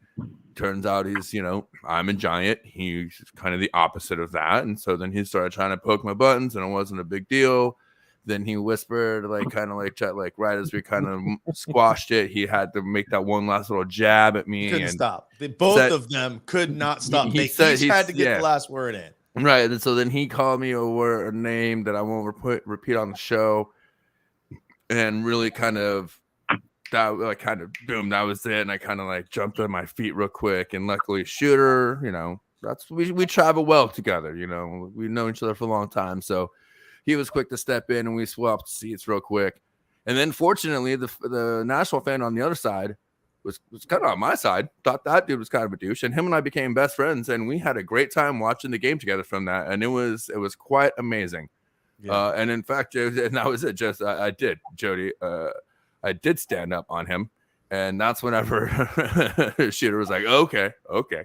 turns out he's, you know, I'm a giant. He's kind of the opposite of that. And so then he started trying to poke my buttons, and it wasn't a big deal. Then he whispered, right as we kind of squashed it, he had to make that one last little jab at me. Couldn't stop. Both of them could not stop. He had to get the last word in. Right. And so then he called me a name that I won't repeat on the show. And really kind of, boom, that was it. And I kind of jumped on my feet real quick. And luckily, Shooter, you know, we travel well together. You know, we've known each other for a long time. So he was quick to step in, and we swapped seats real quick. And then, fortunately, the Nashville fan on the other side was kind of on my side. Thought that dude was kind of a douche, and him and I became best friends, and we had a great time watching the game together from that. And it was quite amazing. Yeah. And in fact, and that was it. Just I did, Jody. I did stand up on him, and that's whenever Shooter was like, "Okay,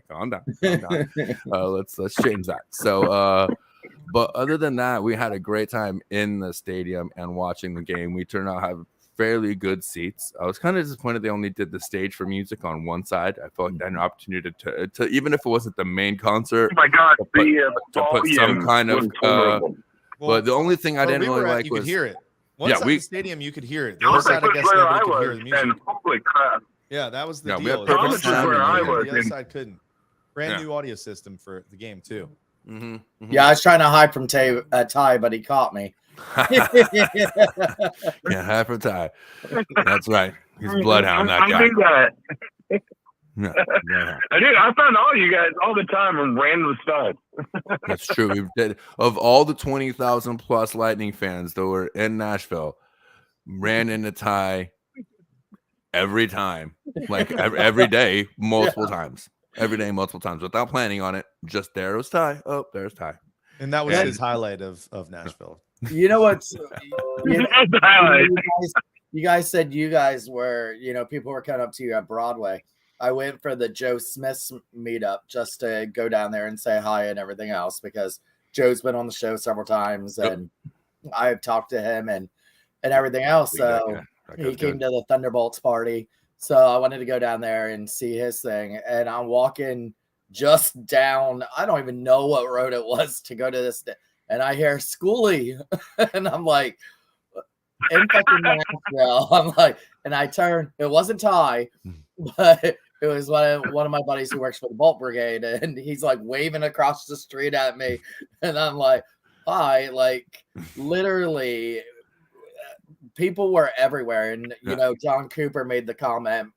calm down. Let's change that." So. But other than that, we had a great time in the stadium and watching the game. We turned out to have fairly good seats. I was kind of disappointed they only did the stage for music on one side. I felt like they had an opportunity to even if it wasn't the main concert, oh my God, to put some kind of. But the only thing I didn't really like you was could hear it. Once the stadium, you could hear it. The other side, I guess, nobody could hear the music. And holy crap! Yeah, that was the deal. We had perfect sound where I was. The other side couldn't. Brand new audio system for the game too. Mm-hmm, mm-hmm. Yeah, I was trying to hide from Ty, but he caught me. Yeah, hide from Ty. That's right. He's a bloodhound, that guy. I do that. I found all you guys all the time on random stuff. That's true. We did. Of all the 20,000 plus Lightning fans that were in Nashville, ran into Ty every time, every day, multiple times. Every day, multiple times, without planning on it. Just there was Ty. Oh, there's Ty. And that was his highlight of Nashville. You know what's you guys said you guys were, you know, people were coming up to you at Broadway. I went for the Joe Smith meetup just to go down there and say hi and everything else because Joe's been on the show several times and I've talked to him and everything else. So He came to the Thunderbolts party. So I wanted to go down there and see his thing. And I'm walking just down, I don't even know what road it was to go to this. And I hear Schoolie. And I'm like, in fucking Nashville. I'm like, and I turn, it wasn't Ty, but it was one of my buddies who works for the Bolt Brigade. And he's like waving across the street at me. And I'm like, hi, like literally people were everywhere. And, you know, John Cooper made the comment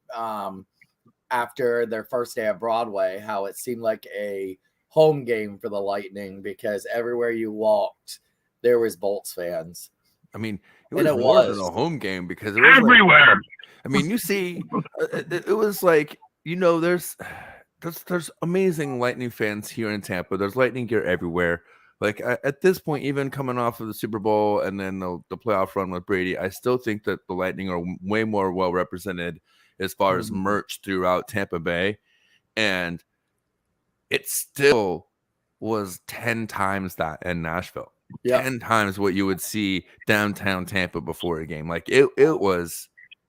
after their first day of Broadway, how it seemed like a home game for the Lightning because everywhere you walked, there was Bolts fans. I mean, it was more than a home game because it was everywhere. Like, I mean, you see, it was like, you know, there's amazing Lightning fans here in Tampa. There's Lightning gear everywhere. Like at this point, even coming off of the Super Bowl and then the playoff run with Brady, I still think that the Lightning are way more well represented as far as merch throughout Tampa Bay. And it still was 10 times that in Nashville. 10 times what you would see downtown Tampa before a game. Like it was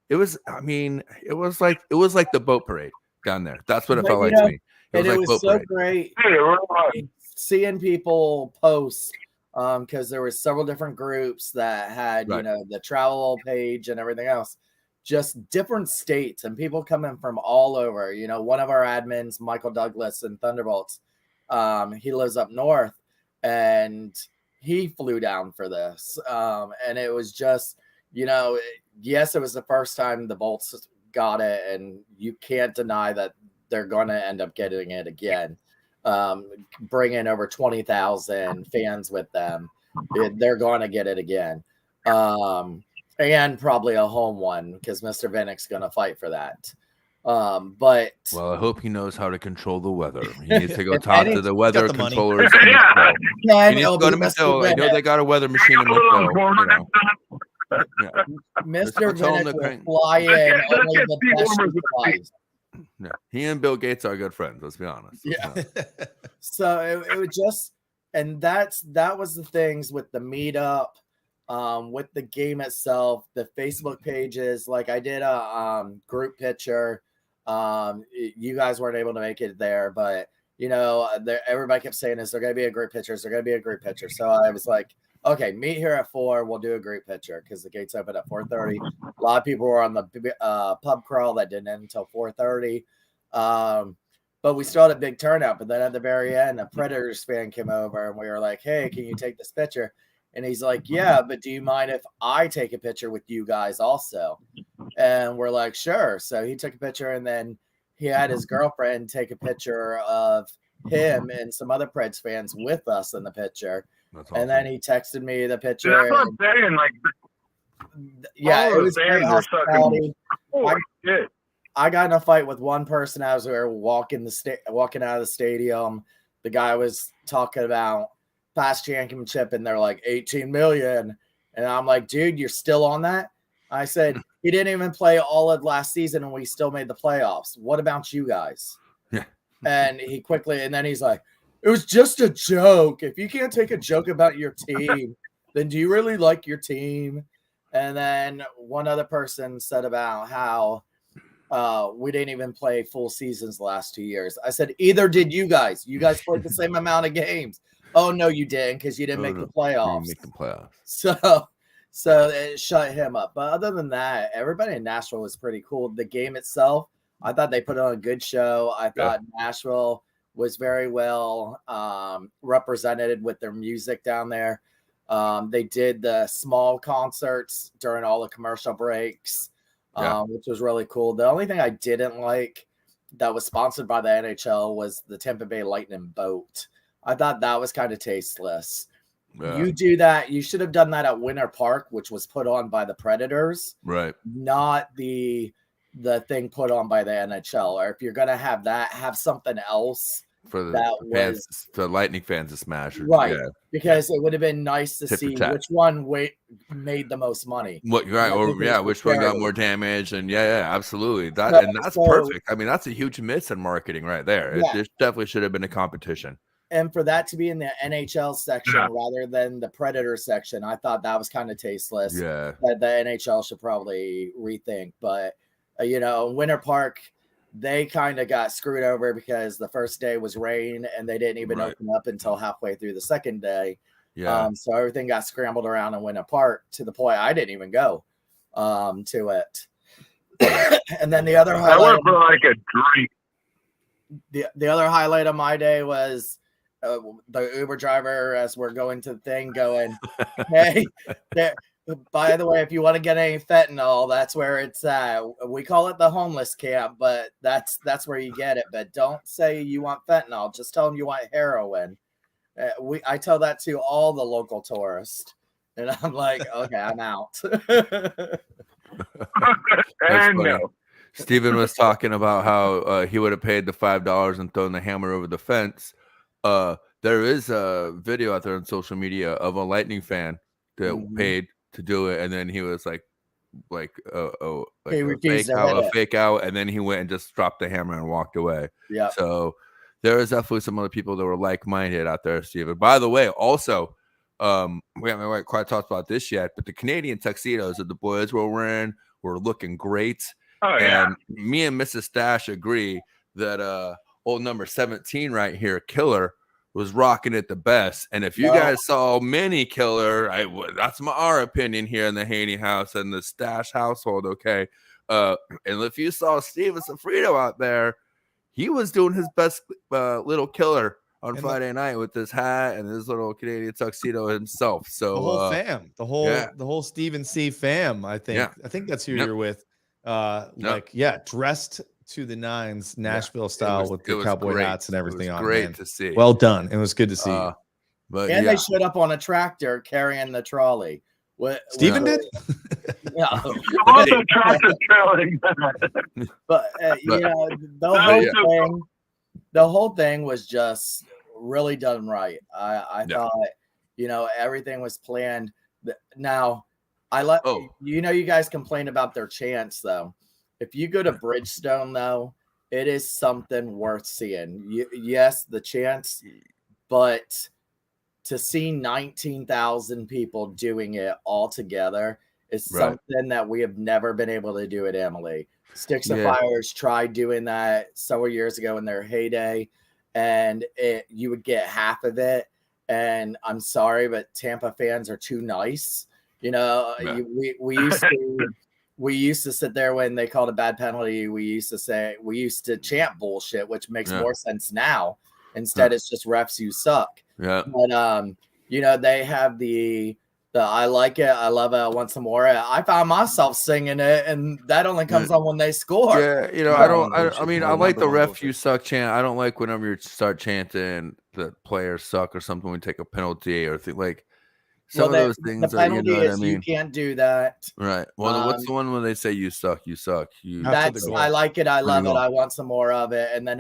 I mean, it was like the boat parade down there. That's what it felt like to me. It was so great seeing people post because there were several different groups that had you know the travel page and everything else, just different states and people coming from all over. You know, one of our admins, Michael Douglas in Thunderbolts, he lives up north and he flew down for this. And it was just, you know, yes, it was the first time the Bolts got it, and you can't deny that they're going to end up getting it again. Bringing over 20,000 fans with them, they're going to get it again. And probably a home one because Mr. Vinnick's going to fight for that. But I hope he knows how to control the weather. He needs to go talk to the weather controllers. He needs to go to Mizzou. I know they got a weather machine in Mizzou. Mr. Vinnick will fly in only the best supplies. Yeah, he and Bill Gates are good friends. Let's be honest. So it was just, and that was the things with the meetup, with the game itself, the Facebook pages. Like I did a group picture. You guys weren't able to make it there, but you know, everybody kept saying, "Is there going to be a group picture? Is there going to be a group picture?" So I was like, "Okay, meet here at 4. We'll do a group picture because the gates open at 4:30." A lot of people were on the pub crawl that didn't end until 4:30. But we still had a big turnout. But then at the very end, a Predators fan came over and we were like, "Hey, can you take this picture?" And he's like, "Yeah, but do you mind if I take a picture with you guys also?" And we're like, "Sure." So he took a picture, and then he had his girlfriend take a picture of him and some other Preds fans with us in the picture. Awesome. And then he texted me the picture. That's what I'm saying. Like, it was great hospitality. I got in a fight with one person as we were walking out of the stadium. The guy was talking about past championship, and they're like 18 million. And I'm like, dude, you're still on that? I said, he didn't even play all of last season, and we still made the playoffs. What about you guys? Yeah. And then he's like, it was just a joke. If you can't take a joke about your team, then do you really like your team? And then one other person said about how we didn't even play full seasons the last 2 years. I said, either did you guys. You guys played the same amount of games. Oh, no, you didn't because you didn't make the playoffs. You didn't make the So playoffs. it shut him up. But other than that, everybody in Nashville was pretty cool. The game itself, I thought they put on a good show. I thought Nashville was very well represented with their music down there. They did the small concerts during all the commercial breaks, which was really cool. The only thing I didn't like that was sponsored by the NHL was the Tampa Bay Lightning boat. I thought that was kind of tasteless. Yeah. You do that. You should have done that at Winter Park, which was put on by the Predators, right? Not the thing put on by the NHL. Or if you're going to have that, have something else for the Lightning fans to smash. Right. Yeah. Because it would have been nice to see which one made the most money. Which one got more damage. And absolutely. That's perfect. I mean, that's a huge miss in marketing right there. It definitely should have been a competition. And for that to be in the NHL section rather than the Predator section, I thought that was kind of tasteless. Yeah. That the NHL should probably rethink. But, Winter Park, they kind of got screwed over because the first day was rain and they didn't even open up until halfway through the second day. Yeah. So everything got scrambled around and went apart to the point I didn't even go to it. And then the other I highlight, went for like a drink. the other highlight of my day was the Uber driver as we're going to the thing going, hey, by the way, if you want to get any fentanyl, that's where it's at. We call it the homeless camp, but that's where you get it. But don't say you want fentanyl. Just tell them you want heroin. I tell that to all the local tourists. And I'm like, okay, I'm out. That's funny. Steven was talking about how he would have paid the $5 and thrown the hammer over the fence. There is a video out there on social media of a Lightning fan that paid to do it, and then he was like a fake out, and then he went and just dropped the hammer and walked away. Yeah. So there is definitely some other people that were like-minded out there, Steven. By the way, also, we haven't quite talked about this yet, but the Canadian tuxedos that the boys were wearing were looking great. Oh, yeah. And me and Mrs. Stash agree that old number 17 right here, Killer, was rocking it the best. And if you guys saw Mini Killer, that's our opinion here in the Haney house and the Stash household, okay? And if you saw Steven Sofrito out there, he was doing his best little Killer on Friday night with his hat and his little Canadian tuxedo himself. So the whole fam, the whole Stephen C fam, I think. I think that's who you're with. Dressed to the nines, Nashville style with the cowboy hats and everything on. Great to see. Well done. It was good to see. And they showed up on a tractor carrying the trolley. Stephen did? Yeah. Also tractor trailing. But the whole thing was just really done right. I thought, everything was planned. Now, you guys complain about their chants, though. If you go to Bridgestone, though, it is something worth seeing. Yes, the chants, but to see 19,000 people doing it all together is something that we have never been able to do at Emily. Sticks and Fires tried doing that several years ago in their heyday, and you would get half of it. And I'm sorry, but Tampa fans are too nice. We used to sit there when they called a bad penalty. We used to chant bullshit, which makes more sense now. Instead, it's just refs you suck. Yeah. But they have the I like it, I love it, I want some more. I found myself singing it, and that only comes on when they score. Yeah, I like the ref you suck chant. I don't like whenever you start chanting the players suck or something when you take a penalty or like some of those things. The penalty is you can't do that. Right. Well, what's the one when they say you suck? You suck. I like it. I love it. I want some more of it. And then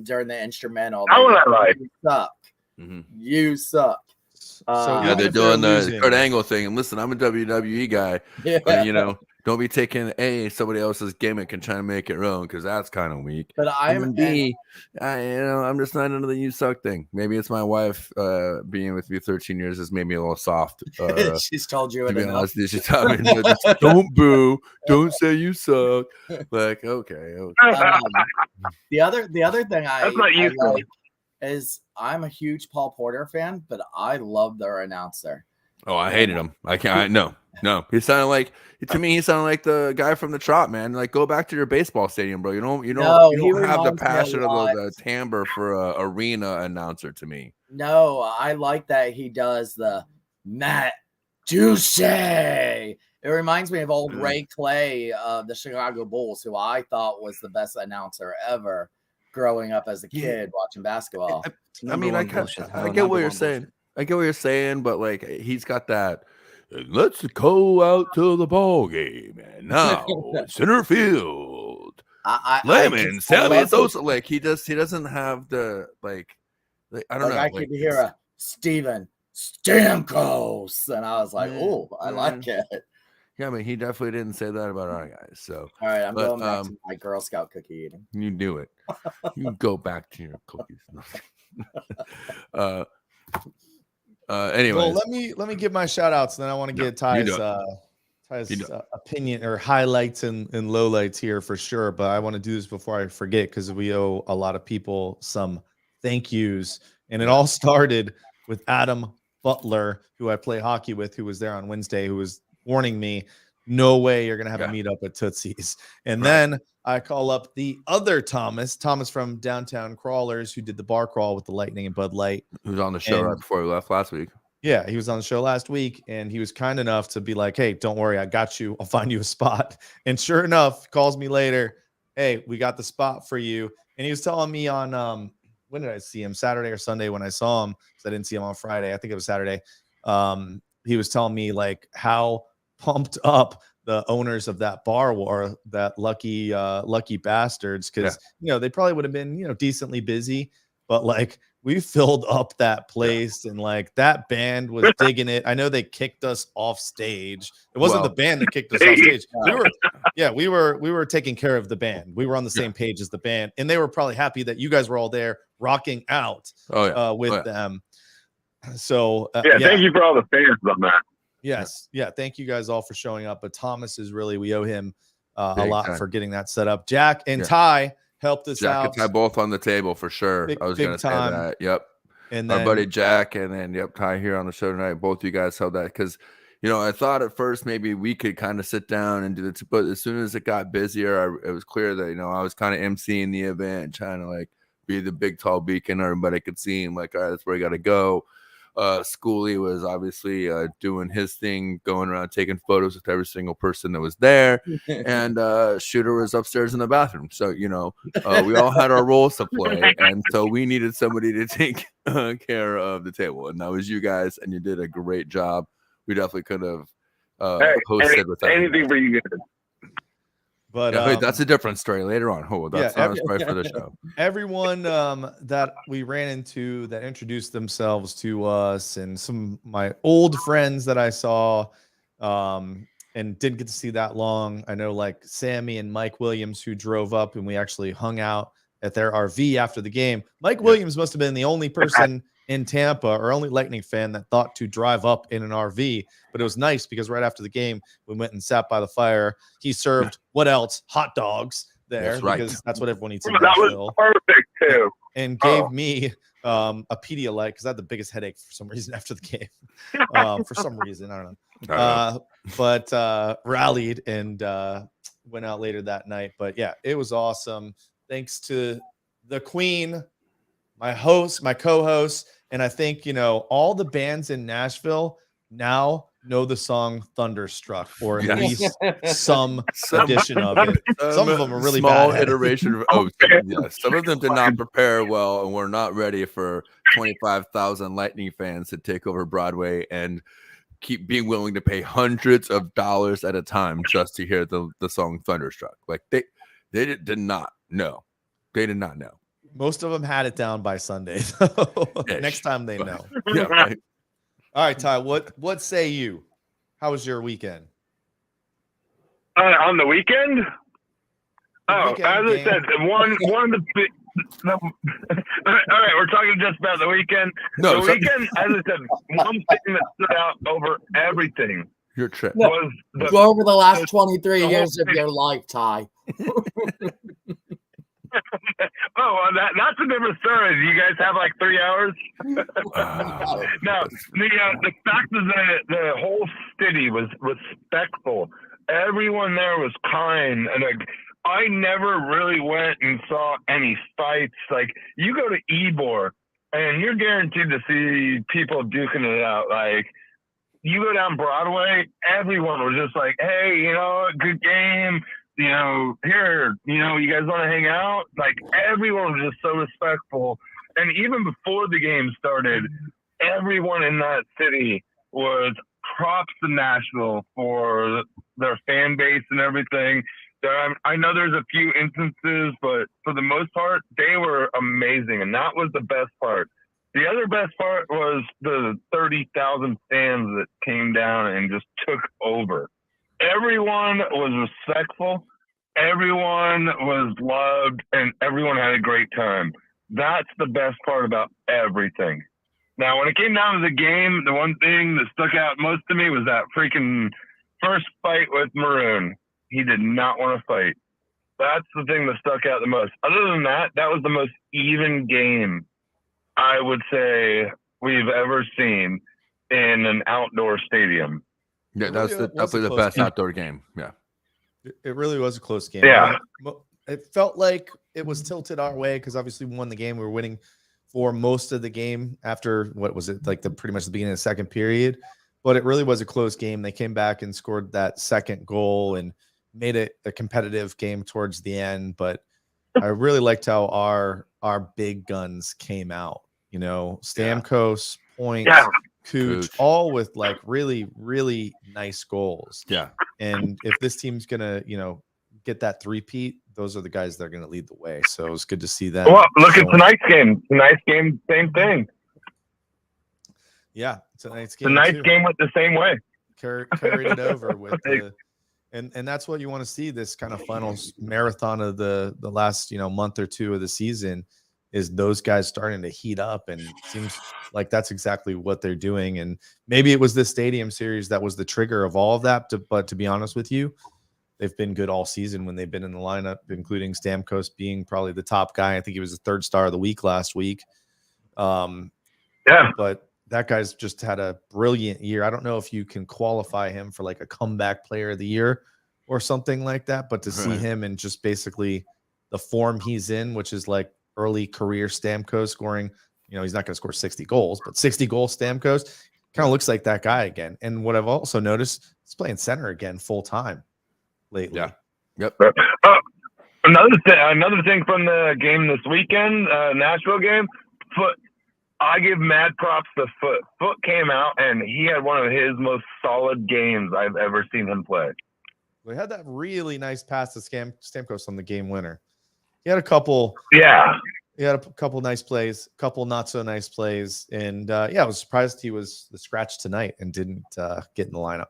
during the instrumental, you suck. You suck. They're doing the Kurt Angle thing. And listen, I'm a WWE guy. But, don't be taking somebody else's gimmick and trying to make it your own, because that's kind of weak. But I'm just not into the you suck thing. Maybe it's my wife being with me 13 years has made me a little soft. She's told you to be honest, she told me don't boo, don't say you suck. Like okay. The other thing I like is I'm a huge Paul Porter fan, but I love their announcer. Oh, I hated him. I can't. No. He sounded like the guy from the Trot, man. Like, go back to your baseball stadium, bro. You don't have the passion of the timbre for a arena announcer to me. No, I like that he does the Matt Duche. It reminds me of old Ray Clay of the Chicago Bulls, who I thought was the best announcer ever growing up as a kid watching basketball. I get what you're saying. I get what you're saying, but like he's got that. Let's go out to the ball game, and now center field. Sammy Sosa. Like he doesn't have the like I don't know. I could hear a Steven Stamkos, and I was like, oh, I like it. Yeah, I mean, he definitely didn't say that about our guys. So all right, I'm going back to my Girl Scout cookie eating. You do it. You go back to your cookies. Anyway, well, let me give my shout outs, and then I want to get Ty's opinion or highlights and lowlights here for sure. But I want to do this before I forget, because we owe a lot of people some thank yous. And it all started with Adam Butler, who I play hockey with, who was there on Wednesday, who was warning me, no way you're going to have a meetup at Tootsie's. And then I call up the other Thomas from Downtown Crawlers, who did the bar crawl with the Lightning and Bud Light. Who was on the show right before we left last week. Yeah, he was on the show last week, and he was kind enough to be like, hey, don't worry, I got you. I'll find you a spot. And sure enough, calls me later. Hey, we got the spot for you. And he was telling me on, when did I see him? Saturday or Sunday when I saw him, because I didn't see him on Friday. I think it was Saturday. He was telling me like how pumped up the owners of that bar were, that lucky bastards, because they probably would have been decently busy, but like we filled up that place, and like that band was digging it. I know they kicked us off stage. It wasn't the band that kicked us off stage. We were taking care of the band. We were on the same page as the band, and they were probably happy that you guys were all there rocking out with them. So thank you for all the fans on that. Yes. Yeah. Thank you guys all for showing up. But Thomas we owe him a lot for getting that set up. Jack and Ty helped us out. Jack and Ty both on the table for sure. I was going to say that. Yep. And then, our buddy Jack and then Ty here on the show tonight. Both you guys held that because, I thought at first maybe we could kind of sit down and do it. But as soon as it got busier, it was clear that, I was kind of emceeing the event, trying to like be the big, tall beacon everybody could see. And like, all right, that's where you got to go. Schoolie was obviously doing his thing, going around taking photos with every single person that was there, and Shooter was upstairs in the bathroom. So we all had our roles to play, and so we needed somebody to take care of the table, and that was you guys, and you did a great job. We definitely could have hosted with anything for you guys. But wait, that's a different story later on. That's not a story for the show. Everyone that we ran into that introduced themselves to us, and some of my old friends that I saw and didn't get to see that long. I know like Sammy and Mike Williams, who drove up, and we actually hung out at their RV after the game. Mike Williams must have been the only person in Tampa, or only Lightning fan, that thought to drive up in an RV. But it was nice because right after the game, we went and sat by the fire. He served what else? Hot dogs there, because that's what everyone eats in Nashville. That was perfect too. And gave me a Pedialyte because I had the biggest headache for some reason after the game. For some reason, I don't know. But rallied and went out later that night. But yeah, it was awesome. Thanks to the Queen, my host, my co-host, and I think all the bands in Nashville now know the song Thunderstruck, or at least some edition of it. Some of them are really small bad. Iteration of some of them did not prepare well, and we're not ready for 25,000 Lightning fans to take over Broadway and keep being willing to pay hundreds of dollars at a time just to hear the song Thunderstruck. Like they did not know. They did not know. Most of them had it down by Sunday. Next time they know. Yeah, right. All right, Ty, what say you? How was your weekend? On the weekend? As I said, one of the big. All right, we're talking just about the weekend. The weekend, as I said, one thing that stood out over everything. Your trip was go over the last 23 years of your life, Ty. That's a different story. Do you guys have like 3 hours? No, the fact is that the whole city was respectful. Everyone there was kind, and like I never really went and saw any fights. Like you go to Ybor, and you're guaranteed to see people duking it out. Like you go down Broadway, everyone was just like, "Hey, good game." Here, you guys want to hang out? Like, everyone was just so respectful. And even before the game started, everyone in that city was props to Nashville for their fan base and everything. I know there's a few instances, but for the most part, they were amazing. And that was the best part. The other best part was the 30,000 fans that came down and just took over. Everyone was respectful, everyone was loved, and everyone had a great time. That's the best part about everything. Now, when it came down to the game, the one thing that stuck out most to me was that freaking first fight with Maroon. He did not want to fight. That's the thing that stuck out the most. Other than that, that was the most even game I would say we've ever seen in an outdoor stadium. Yeah, that's definitely the best outdoor game. Yeah. It really was a close game. Yeah. It felt like it was tilted our way because obviously we won the game. We were winning for most of the game after, what was it, like pretty much the beginning of the second period. But it really was a close game. They came back and scored that second goal and made it a competitive game towards the end. But I really liked how our big guns came out. You know, Stamkos, Point, Cooch, all with like really, really nice goals. Yeah. And if this team's gonna, get that three-peat, those are the guys that are gonna lead the way. So it was good to see that. Well, look at tonight's game. Tonight's game, same thing. Yeah, tonight's game. Tonight's game went the same way. Carried it over with the, and that's what you want to see, this kind of final marathon of the last month or two of the season, is those guys starting to heat up, and it seems like that's exactly what they're doing. And maybe it was this stadium series that was the trigger of all of that. But to be honest with you, they've been good all season when they've been in the lineup, including Stamkos being probably the top guy. I think he was the third star of the week last week. But that guy's just had a brilliant year. I don't know if you can qualify him for like a comeback player of the year or something like that, but to see him in just basically the form he's in, which is like early career Stamkos scoring, he's not going to score 60 goals, but 60 goals Stamkos kind of looks like that guy again. And what I've also noticed, he's playing center again full time lately. Yeah. Yep. Another thing from the game this weekend, Nashville game, Foot. I give mad props to Foot. Foot came out and he had one of his most solid games I've ever seen him play. We had that really nice pass to Stamkos on the game winner. He had a couple. Yeah. He had a couple nice plays, a couple not so nice plays. And I was surprised he was the scratch tonight and didn't get in the lineup.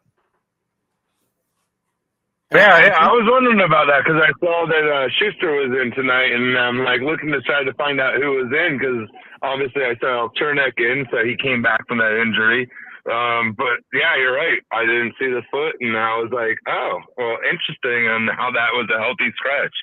Yeah, I was wondering about that because I saw that Schuster was in tonight, and I'm like looking to try to find out who was in because obviously I saw Chernak in, so he came back from that injury. But yeah, you're right. I didn't see the foot, and I was like, oh, well, interesting on how that was a healthy scratch.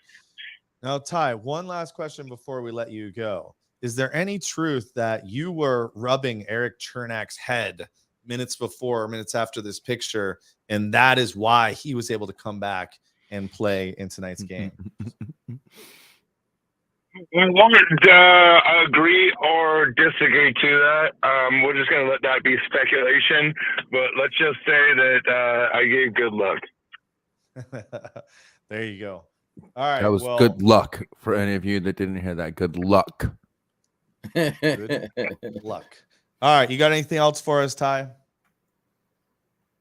Now, Ty, one last question before we let you go. Is there any truth that you were rubbing Eric Chernak's head minutes before or minutes after this picture, and that is why he was able to come back and play in tonight's game? We won't agree or disagree to that. We're just going to let that be speculation, but let's just say that I gave good luck. There you go. All right. That was good luck for any of you that didn't hear that. Good luck. Good luck. All right. You got anything else for us, Ty?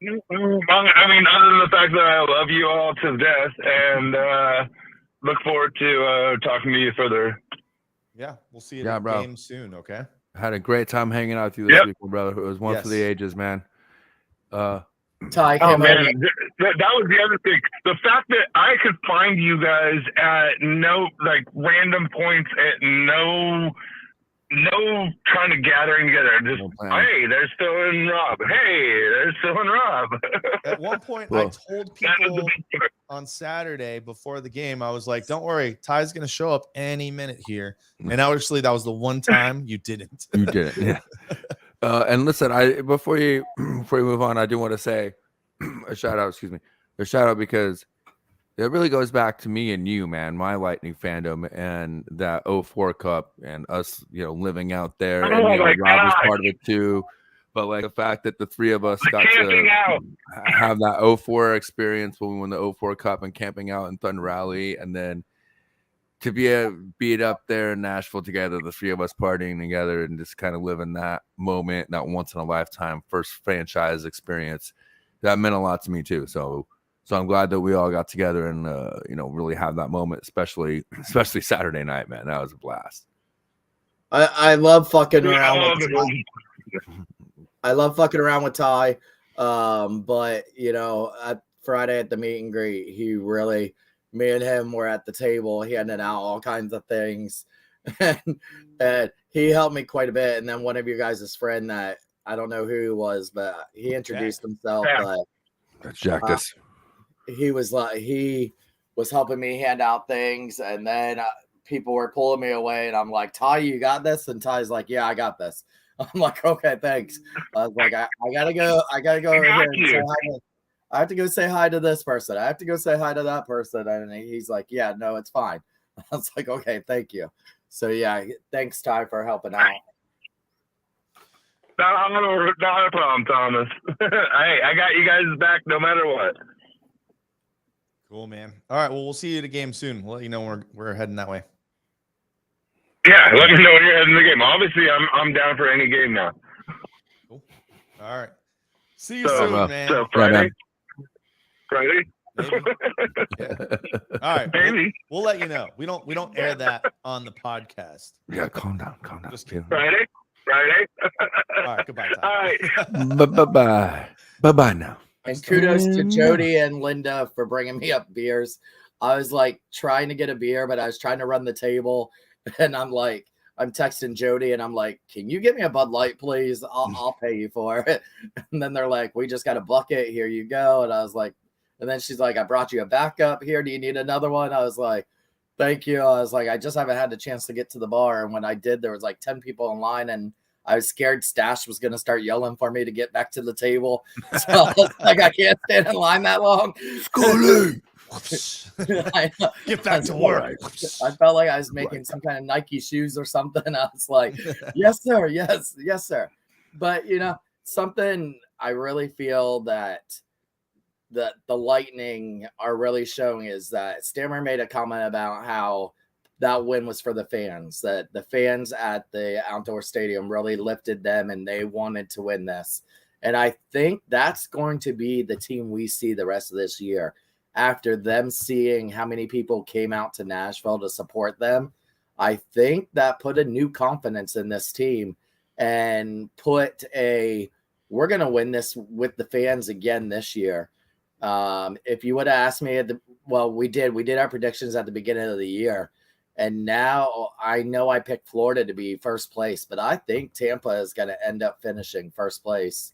I mean, other than the fact that I love you all to death and look forward to talking to you further. Yeah, we'll see you in the game soon, okay? I had a great time hanging out with you this week, brother. It was one for the ages, man. Ty, man, that was the other thing. The fact that I could find you guys at no random points at no trying to gathering together. Just hey, there's Phil and Rob. Hey, there's Phil and Rob. At one point, I told people on Saturday before the game, I was like, "Don't worry, Ty's going to show up any minute here." And actually, that was the one time you didn't. You didn't, yeah. And listen, before you move on, I do want to say a shout out because it really goes back to me and you, man, my Lightning fandom and that 04 Cup and us, living out there. And Rob was part of it too. But like the fact that the three of us got to have that 04 experience when we won the 04 Cup and camping out in Thunder Rally, and then to be up there in Nashville together, the three of us partying together and just kind of living that moment, that once in a lifetime first franchise experience, that meant a lot to me too. So I'm glad that we all got together and really have that moment, especially Saturday night, man. That was a blast. I love fucking around with I love fucking around with Ty. But at Friday at the meet and greet, me and him were at the table handing out all kinds of things. and he helped me quite a bit. And then one of your guys' friend that I don't know who he was, but he introduced himself. But That's Jackus. he was helping me hand out things, and then people were pulling me away, and I'm like, Ty, you got this? And Ty's like, yeah, I got this. I'm like, okay, thanks. I was like, I gotta go over here and say hi. I have to go say hi to this person. I have to go say hi to that person. And he's like, yeah, no, it's fine. I was like, okay, thank you. So yeah, thanks, Ty, for helping out. Not a problem, Thomas. Hey, I got you guys back no matter what. Cool, man. All right, well, we'll see you at a game soon. We'll let you know when we're heading that way. Yeah, let me know when you're heading the game. Obviously, I'm down for any game now. Cool. All right. See you soon, man. So Friday. Friday. Yeah. All right. Maybe. We'll let you know. We don't air that on the podcast. Yeah, calm down. Just kidding. Friday. All right, goodbye, Ty. All right. Bye now. And kudos to Jody and Linda for bringing me up beers. I was like trying to get a beer, but I was trying to run the table, and I'm texting Jody, and I'm like, "Can you get me a Bud Light, please? I'll pay you for it." And then they're like, "We just got a bucket. Here you go." And I was like, and then she's like, "I brought you a backup here. Do you need another one?" I was like, "Thank you." I was like, "I just haven't had the chance to get to the bar." And when I did, there was like 10 people in line, and I was scared Stash was going to start yelling for me to get back to the table. So I was like, I can't stand in line that long. Scully! Get back to work. I felt like I was making some kind of Nike shoes or something. I was like, yes, sir. Yes, sir. But, something I really feel that the Lightning are really showing is that Stammer made a comment about how that win was for the fans, that the fans at the outdoor stadium really lifted them and they wanted to win this. And I think that's going to be the team we see the rest of this year. After them seeing how many people came out to Nashville to support them, I think that put a new confidence in this team and we're going to win this with the fans again this year. If you would have asked me we did our predictions at the beginning of the year. And now I know I picked Florida to be first place, but I think Tampa is going to end up finishing first place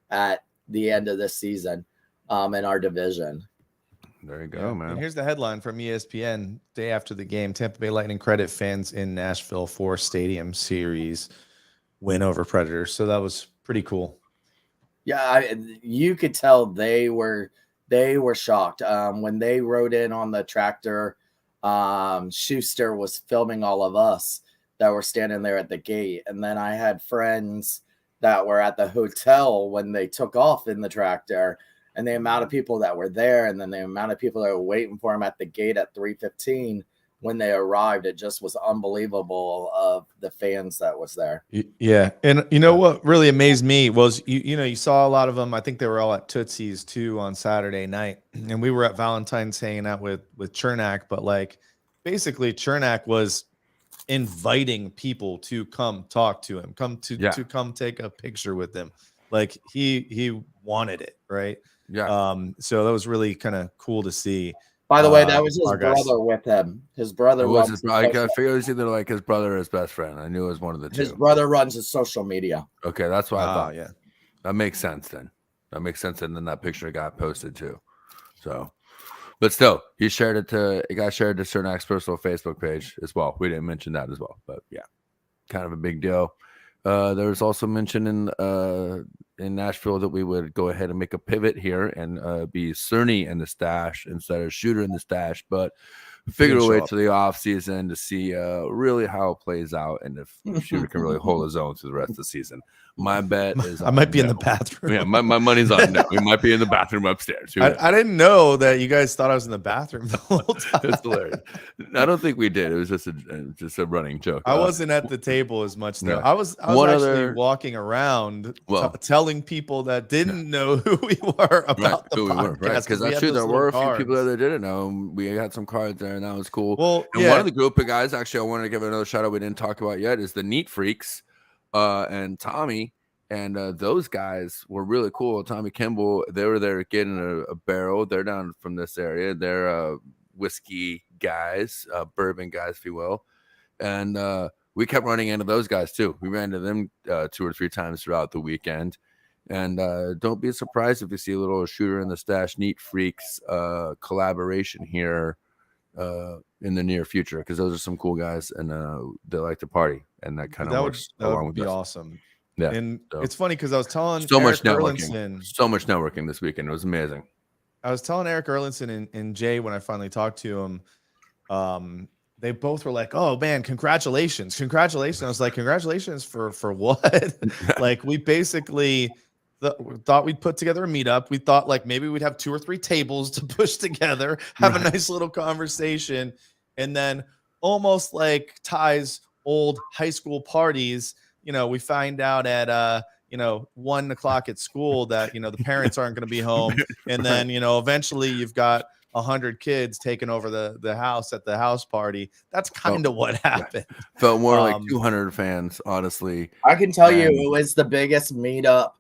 at the end of this season in our division. There you go, man. And here's the headline from ESPN day after the game. Tampa Bay Lightning credit fans in Nashville for Stadium Series win over Predators. So that was pretty cool. Yeah, you could tell they were shocked when they rode in on the tractor. Schuster was filming all of us that were standing there at the gate. And then I had friends that were at the hotel when they took off in the tractor, and the amount of people that were there, and then the amount of people that were waiting for them at the gate at 3:15 when they arrived, it just was unbelievable of the fans that was there. Yeah. And you know what really amazed me was, you saw a lot of them. I think they were all at Tootsie's too on Saturday night. And we were at Valentine's hanging out with Chernak, but like basically Chernak was inviting people to come talk to him, to come take a picture with him. Like he wanted it. Right. Yeah. So that was really kind of cool to see. By the way, that was his brother with him. His brother was I figured it was either like his brother or his best friend. I knew it was one of the two. His brother runs his social media. Okay, that's why I thought. Yeah, that makes sense then. And then that picture got posted too. So, but still, it got shared to Cernak's personal Facebook page as well. We didn't mention that as well, but yeah, kind of a big deal. There was also mention in Nashville that we would go ahead and make a pivot here and be Cerny in the stash instead of Shooter in the stash, but figure a way to the off season to see really how it plays out and if Shooter can really hold his own through the rest of the season. My bet is I might be in the bathroom. Yeah, my money's on no. We might be in the bathroom upstairs. I didn't know that you guys thought I was in the bathroom the whole time. It's hilarious. I don't think we did. It was just a running joke. I wasn't at the table as much though. No. I was actually walking around telling people that didn't know who we were about the podcast. Because that's true. There were a few people that didn't know. We had some cards there, and that was cool. Well, and one of the group of guys, actually, I wanted to give another shout out we didn't talk about yet, is the Neat Freaks. And Tommy and those guys were really cool. Tommy Kimball, they were there getting a barrel. They're down from this area. They're whiskey guys, bourbon guys, if you will. And we kept running into those guys too. We ran into them 2 or 3 times throughout the weekend. And don't be surprised if you see a little Shooter in the Stash Neat Freaks collaboration here in the near future, because those are some cool guys and they like to party, and that kind of works along with be us. awesome. Yeah, and so. it's funny because I was telling so Eric much networking, Erlinson, so much networking this weekend. It was amazing. I was telling Eric Erlinson and Jay when I finally talked to him. They both were like, "Oh man, congratulations, congratulations!" I was like, "Congratulations for what?" Like, we basically thought we'd put together a meetup. We thought like maybe we'd have 2 or 3 tables to push together, have a nice little conversation, and then almost like Ty's old high school parties, we find out at 1 o'clock at school that the parents aren't going to be home, and then eventually you've got 100 kids taking over the house at the house party. That's kind of what happened. Felt more like 200 fans, honestly. I can tell you it was the biggest meetup.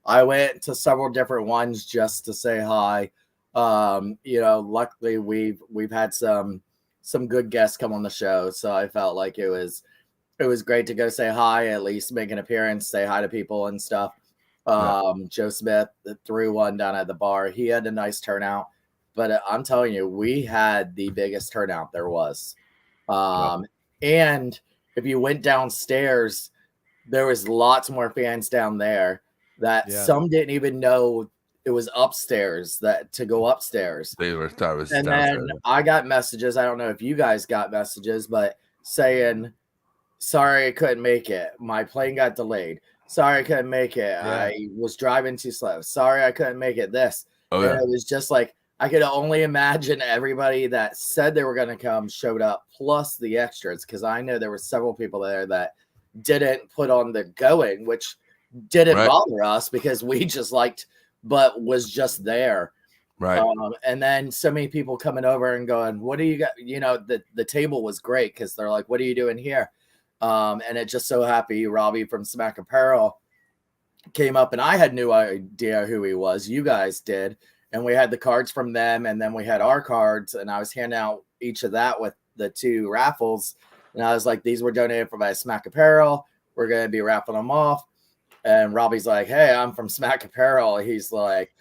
I went to several different ones just to say hi. Luckily we've had some good guests come on the show, so I felt like it was great to go say hi, at least make an appearance, say hi to people and stuff. Joe Smith threw one down at the bar. He had a nice turnout, but I'm telling you, we had the biggest turnout there was. And if you went downstairs, there was lots more fans down there that some didn't even know it was upstairs, that to go upstairs. They were thought it was and downstairs. then I got messages. I don't know if you guys got messages, but saying, "Sorry, I couldn't make it. My plane got delayed. Sorry, I couldn't make it. I was driving too slow. Sorry, I couldn't make it." This. And it was just like, I could only imagine everybody that said they were going to come showed up, plus the extras, because I know there were several people there that didn't put on the going, which didn't bother us because we just liked, but was just there. Right. And then so many people coming over and going, "What do you got?" The table was great because they're like, "What are you doing here?" And it just so happened Robbie from Smack Apparel came up, and I had no idea who he was. You guys did. And we had the cards from them, and then we had our cards, and I was handing out each of that with the 2 raffles. And I was like, "These were donated by Smack Apparel. We're going to be raffling them off." And Robbie's like, "Hey, I'm from Smack Apparel." He's like,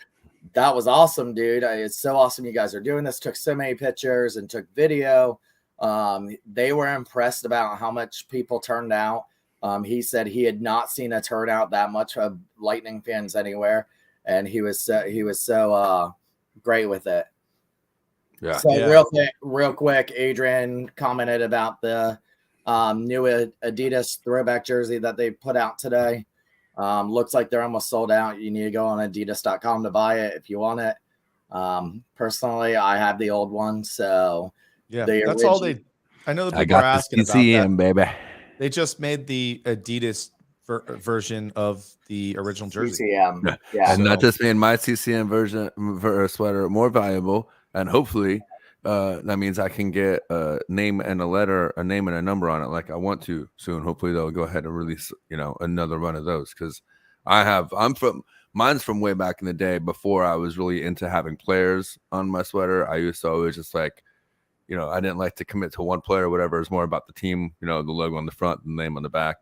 "That was awesome, dude. It's so awesome you guys are doing this." Took so many pictures and took video. They were impressed about how much people turned out. He said he had not seen a turnout that much of Lightning fans anywhere, and he was so great with it. Yeah. So real quick, Adrian commented about the new Adidas throwback jersey that they put out today. Looks like they're almost sold out. You need to go on adidas.com to buy it if you want it. Personally, I have the old one, so that's all they. I know that people are asking about that. Baby. They just made the Adidas version of the original jersey. CCM. And not just made my CCM version sweater more valuable, and hopefully that means I can get a name and a letter, a name and a number on it like I want to soon. Hopefully they'll go ahead and release another run of those, because mine's from way back in the day before I was really into having players on my sweater. I used to always just like, I didn't like to commit to one player or whatever. It's more about the team, the logo on the front, the name on the back.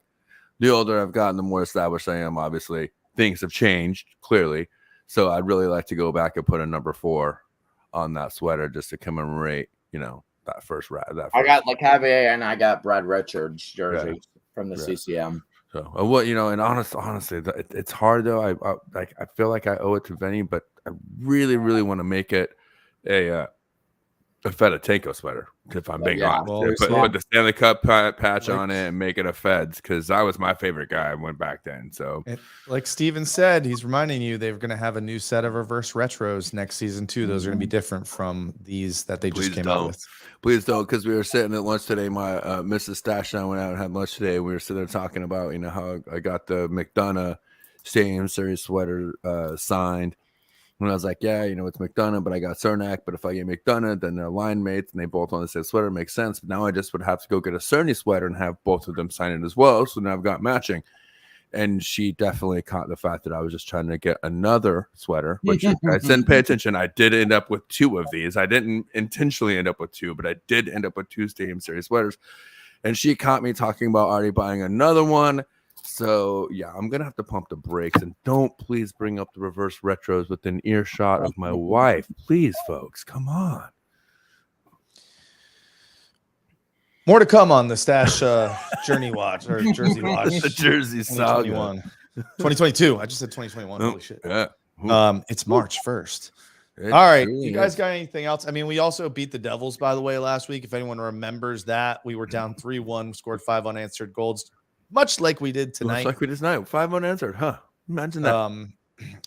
The older I've gotten, the more established I am. Obviously, things have changed clearly. So I'd really like to go back and put a number 4 on that sweater just to commemorate, that first ride. I got LeCavier and I got Brad Richards jersey from the CCM. So and honestly, it's hard though. I feel like I owe it to Vinny, but I really, really want to make it a Fedotenko sweater, if I'm being honest. Put the Stanley Cup patch on it and make it a Feds, because that was my favorite guy when back then. So, like Steven said, he's reminding you they're going to have a new set of reverse retros next season too. Those are going to be different from these that they just came out with. Please don't, because we were sitting at lunch today. My Mrs. Stash and I went out and had lunch today. We were sitting there talking about how I got the McDonough Stadium Series sweater signed. And I was like, yeah, it's McDonough, but I got Cernak. But if I get McDonough, then they're line mates and they both on the same sweater. Makes sense. But now I just would have to go get a Cerny sweater and have both of them sign it as well. So now I've got matching. And she definitely caught the fact that I was just trying to get another sweater, which I didn't pay attention. I did end up with 2 of these. I didn't intentionally end up with 2, but I did end up with 2 Stadium Series sweaters. and she caught me talking about already buying another one. So yeah, I'm gonna have to pump the brakes, and don't please bring up the reverse retros within earshot of my wife, please, folks. Come on. More to come on the Stash Journey Watch or Jersey Watch. The Jersey Saga. 2022. I just said 2021. Holy shit. Yeah. It's March 1st. It All right. truly You guys is. got anything else? I mean, we also beat the Devils, by the way, last week. If anyone remembers that, we were down 3-1, scored 5 unanswered goals, much like we did tonight. Much like we did tonight. 5 unanswered, huh? Imagine that.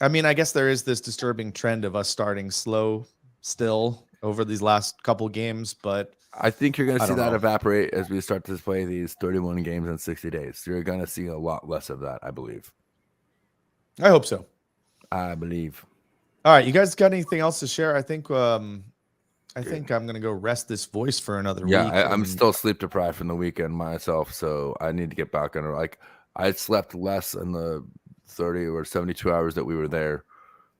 I mean, I guess there is this disturbing trend of us starting slow still over these last couple games, but I think you're going to I see don't that know. evaporate as we start to play these 31 games in 60 days. You're going to see a lot less of that, I believe. I hope so. I believe. All right, you guys got anything else to share? I think I'm going to go rest this voice for another week. Yeah, I'm and- still sleep deprived from the weekend myself, so I need to get back on it. Like, I slept less in the 30 or 72 hours that we were there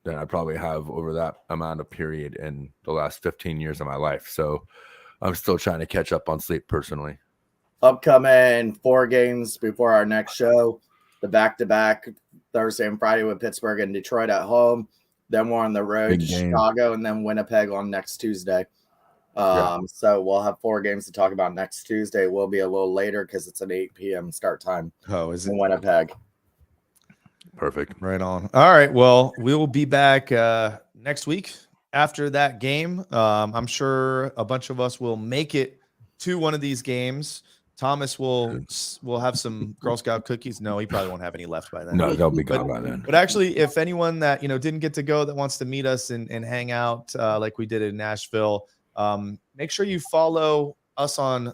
than I probably have over that amount of period in the last 15 years of my life. So I'm still trying to catch up on sleep personally. Upcoming 4 games before our next show. The back-to-back Thursday and Friday with Pittsburgh and Detroit at home. Then we're on the road Big to game. Chicago and then Winnipeg on next Tuesday. So we'll have 4 games to talk about next Tuesday. We'll be a little later because it's an 8 p.m. start time. Oh, is it in Winnipeg? Perfect. Right on. All right. Well, we will be back next week after that game. I'm sure a bunch of us will make it to one of these games. Thomas will have some Girl Scout cookies. No, he probably won't have any left by then. No, they'll be gone by then. But actually, if anyone that didn't get to go that wants to meet us and hang out like we did in Nashville, make sure you follow us on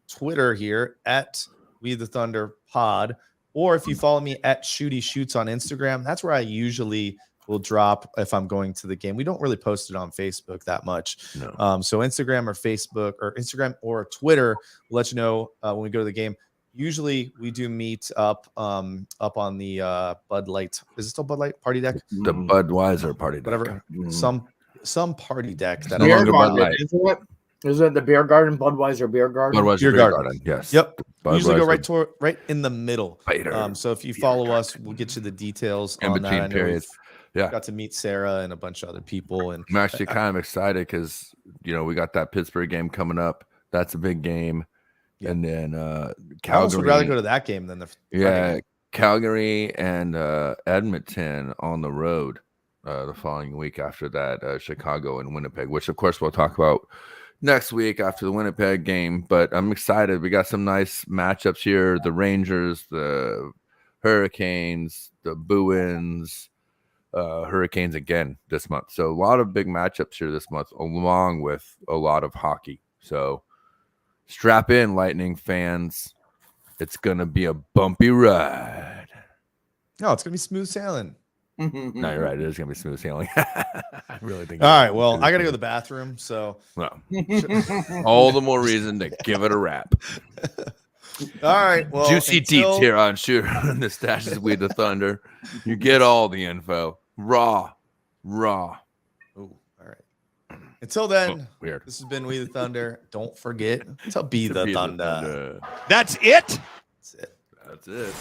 Twitter here at We the Thunder Pod, or if you follow me at Shooty Shoots on Instagram, that's where I usually will drop if I'm going to the game. We don't really post it on Facebook that much. No. So Instagram or Twitter will let you know when we go to the game. Usually we do meet up on the Bud Light. Is it still Bud Light party deck? The Budweiser party deck. Whatever. Some party deck that Beer longer Bud garden, Light. isn't it? Is it the beer garden, Budweiser beer garden? Budweiser Beer Beer garden. Garden. Yes. Yep. We usually go Budweiser right in the middle. Later. So if you follow us, we'll get you the details In on between that. I know periods. we've Yeah. got to meet Sarah and a bunch of other people. And I'm actually kind of excited because we got that Pittsburgh game coming up. That's a big game. Yeah. And then I almost Calgary. would rather go to that game than the Friday Yeah, game. Calgary and Edmonton on the road the following week after that, Chicago and Winnipeg, which of course we'll talk about next week after the Winnipeg game. But I'm excited. We got some nice matchups here. The Rangers, the Hurricanes, the Bruins, Hurricanes again this month. So a lot of big matchups here this month, along with a lot of hockey. So strap in, Lightning fans. It's going to be a bumpy ride. No, it's going to be smooth sailing. No, you're right. It is going to be smooth sailing. I really think. All right. Well, I got to go to the bathroom. So, Well, all the more reason to give it a wrap. all right. Well, Juicy deets here on Shooter and the Stashes We the Thunder. You get all the info. Raw. Oh, all right. Until then, Weird. this has been We the Thunder. Don't forget to be the Thunder. That's it? That's it. That's it.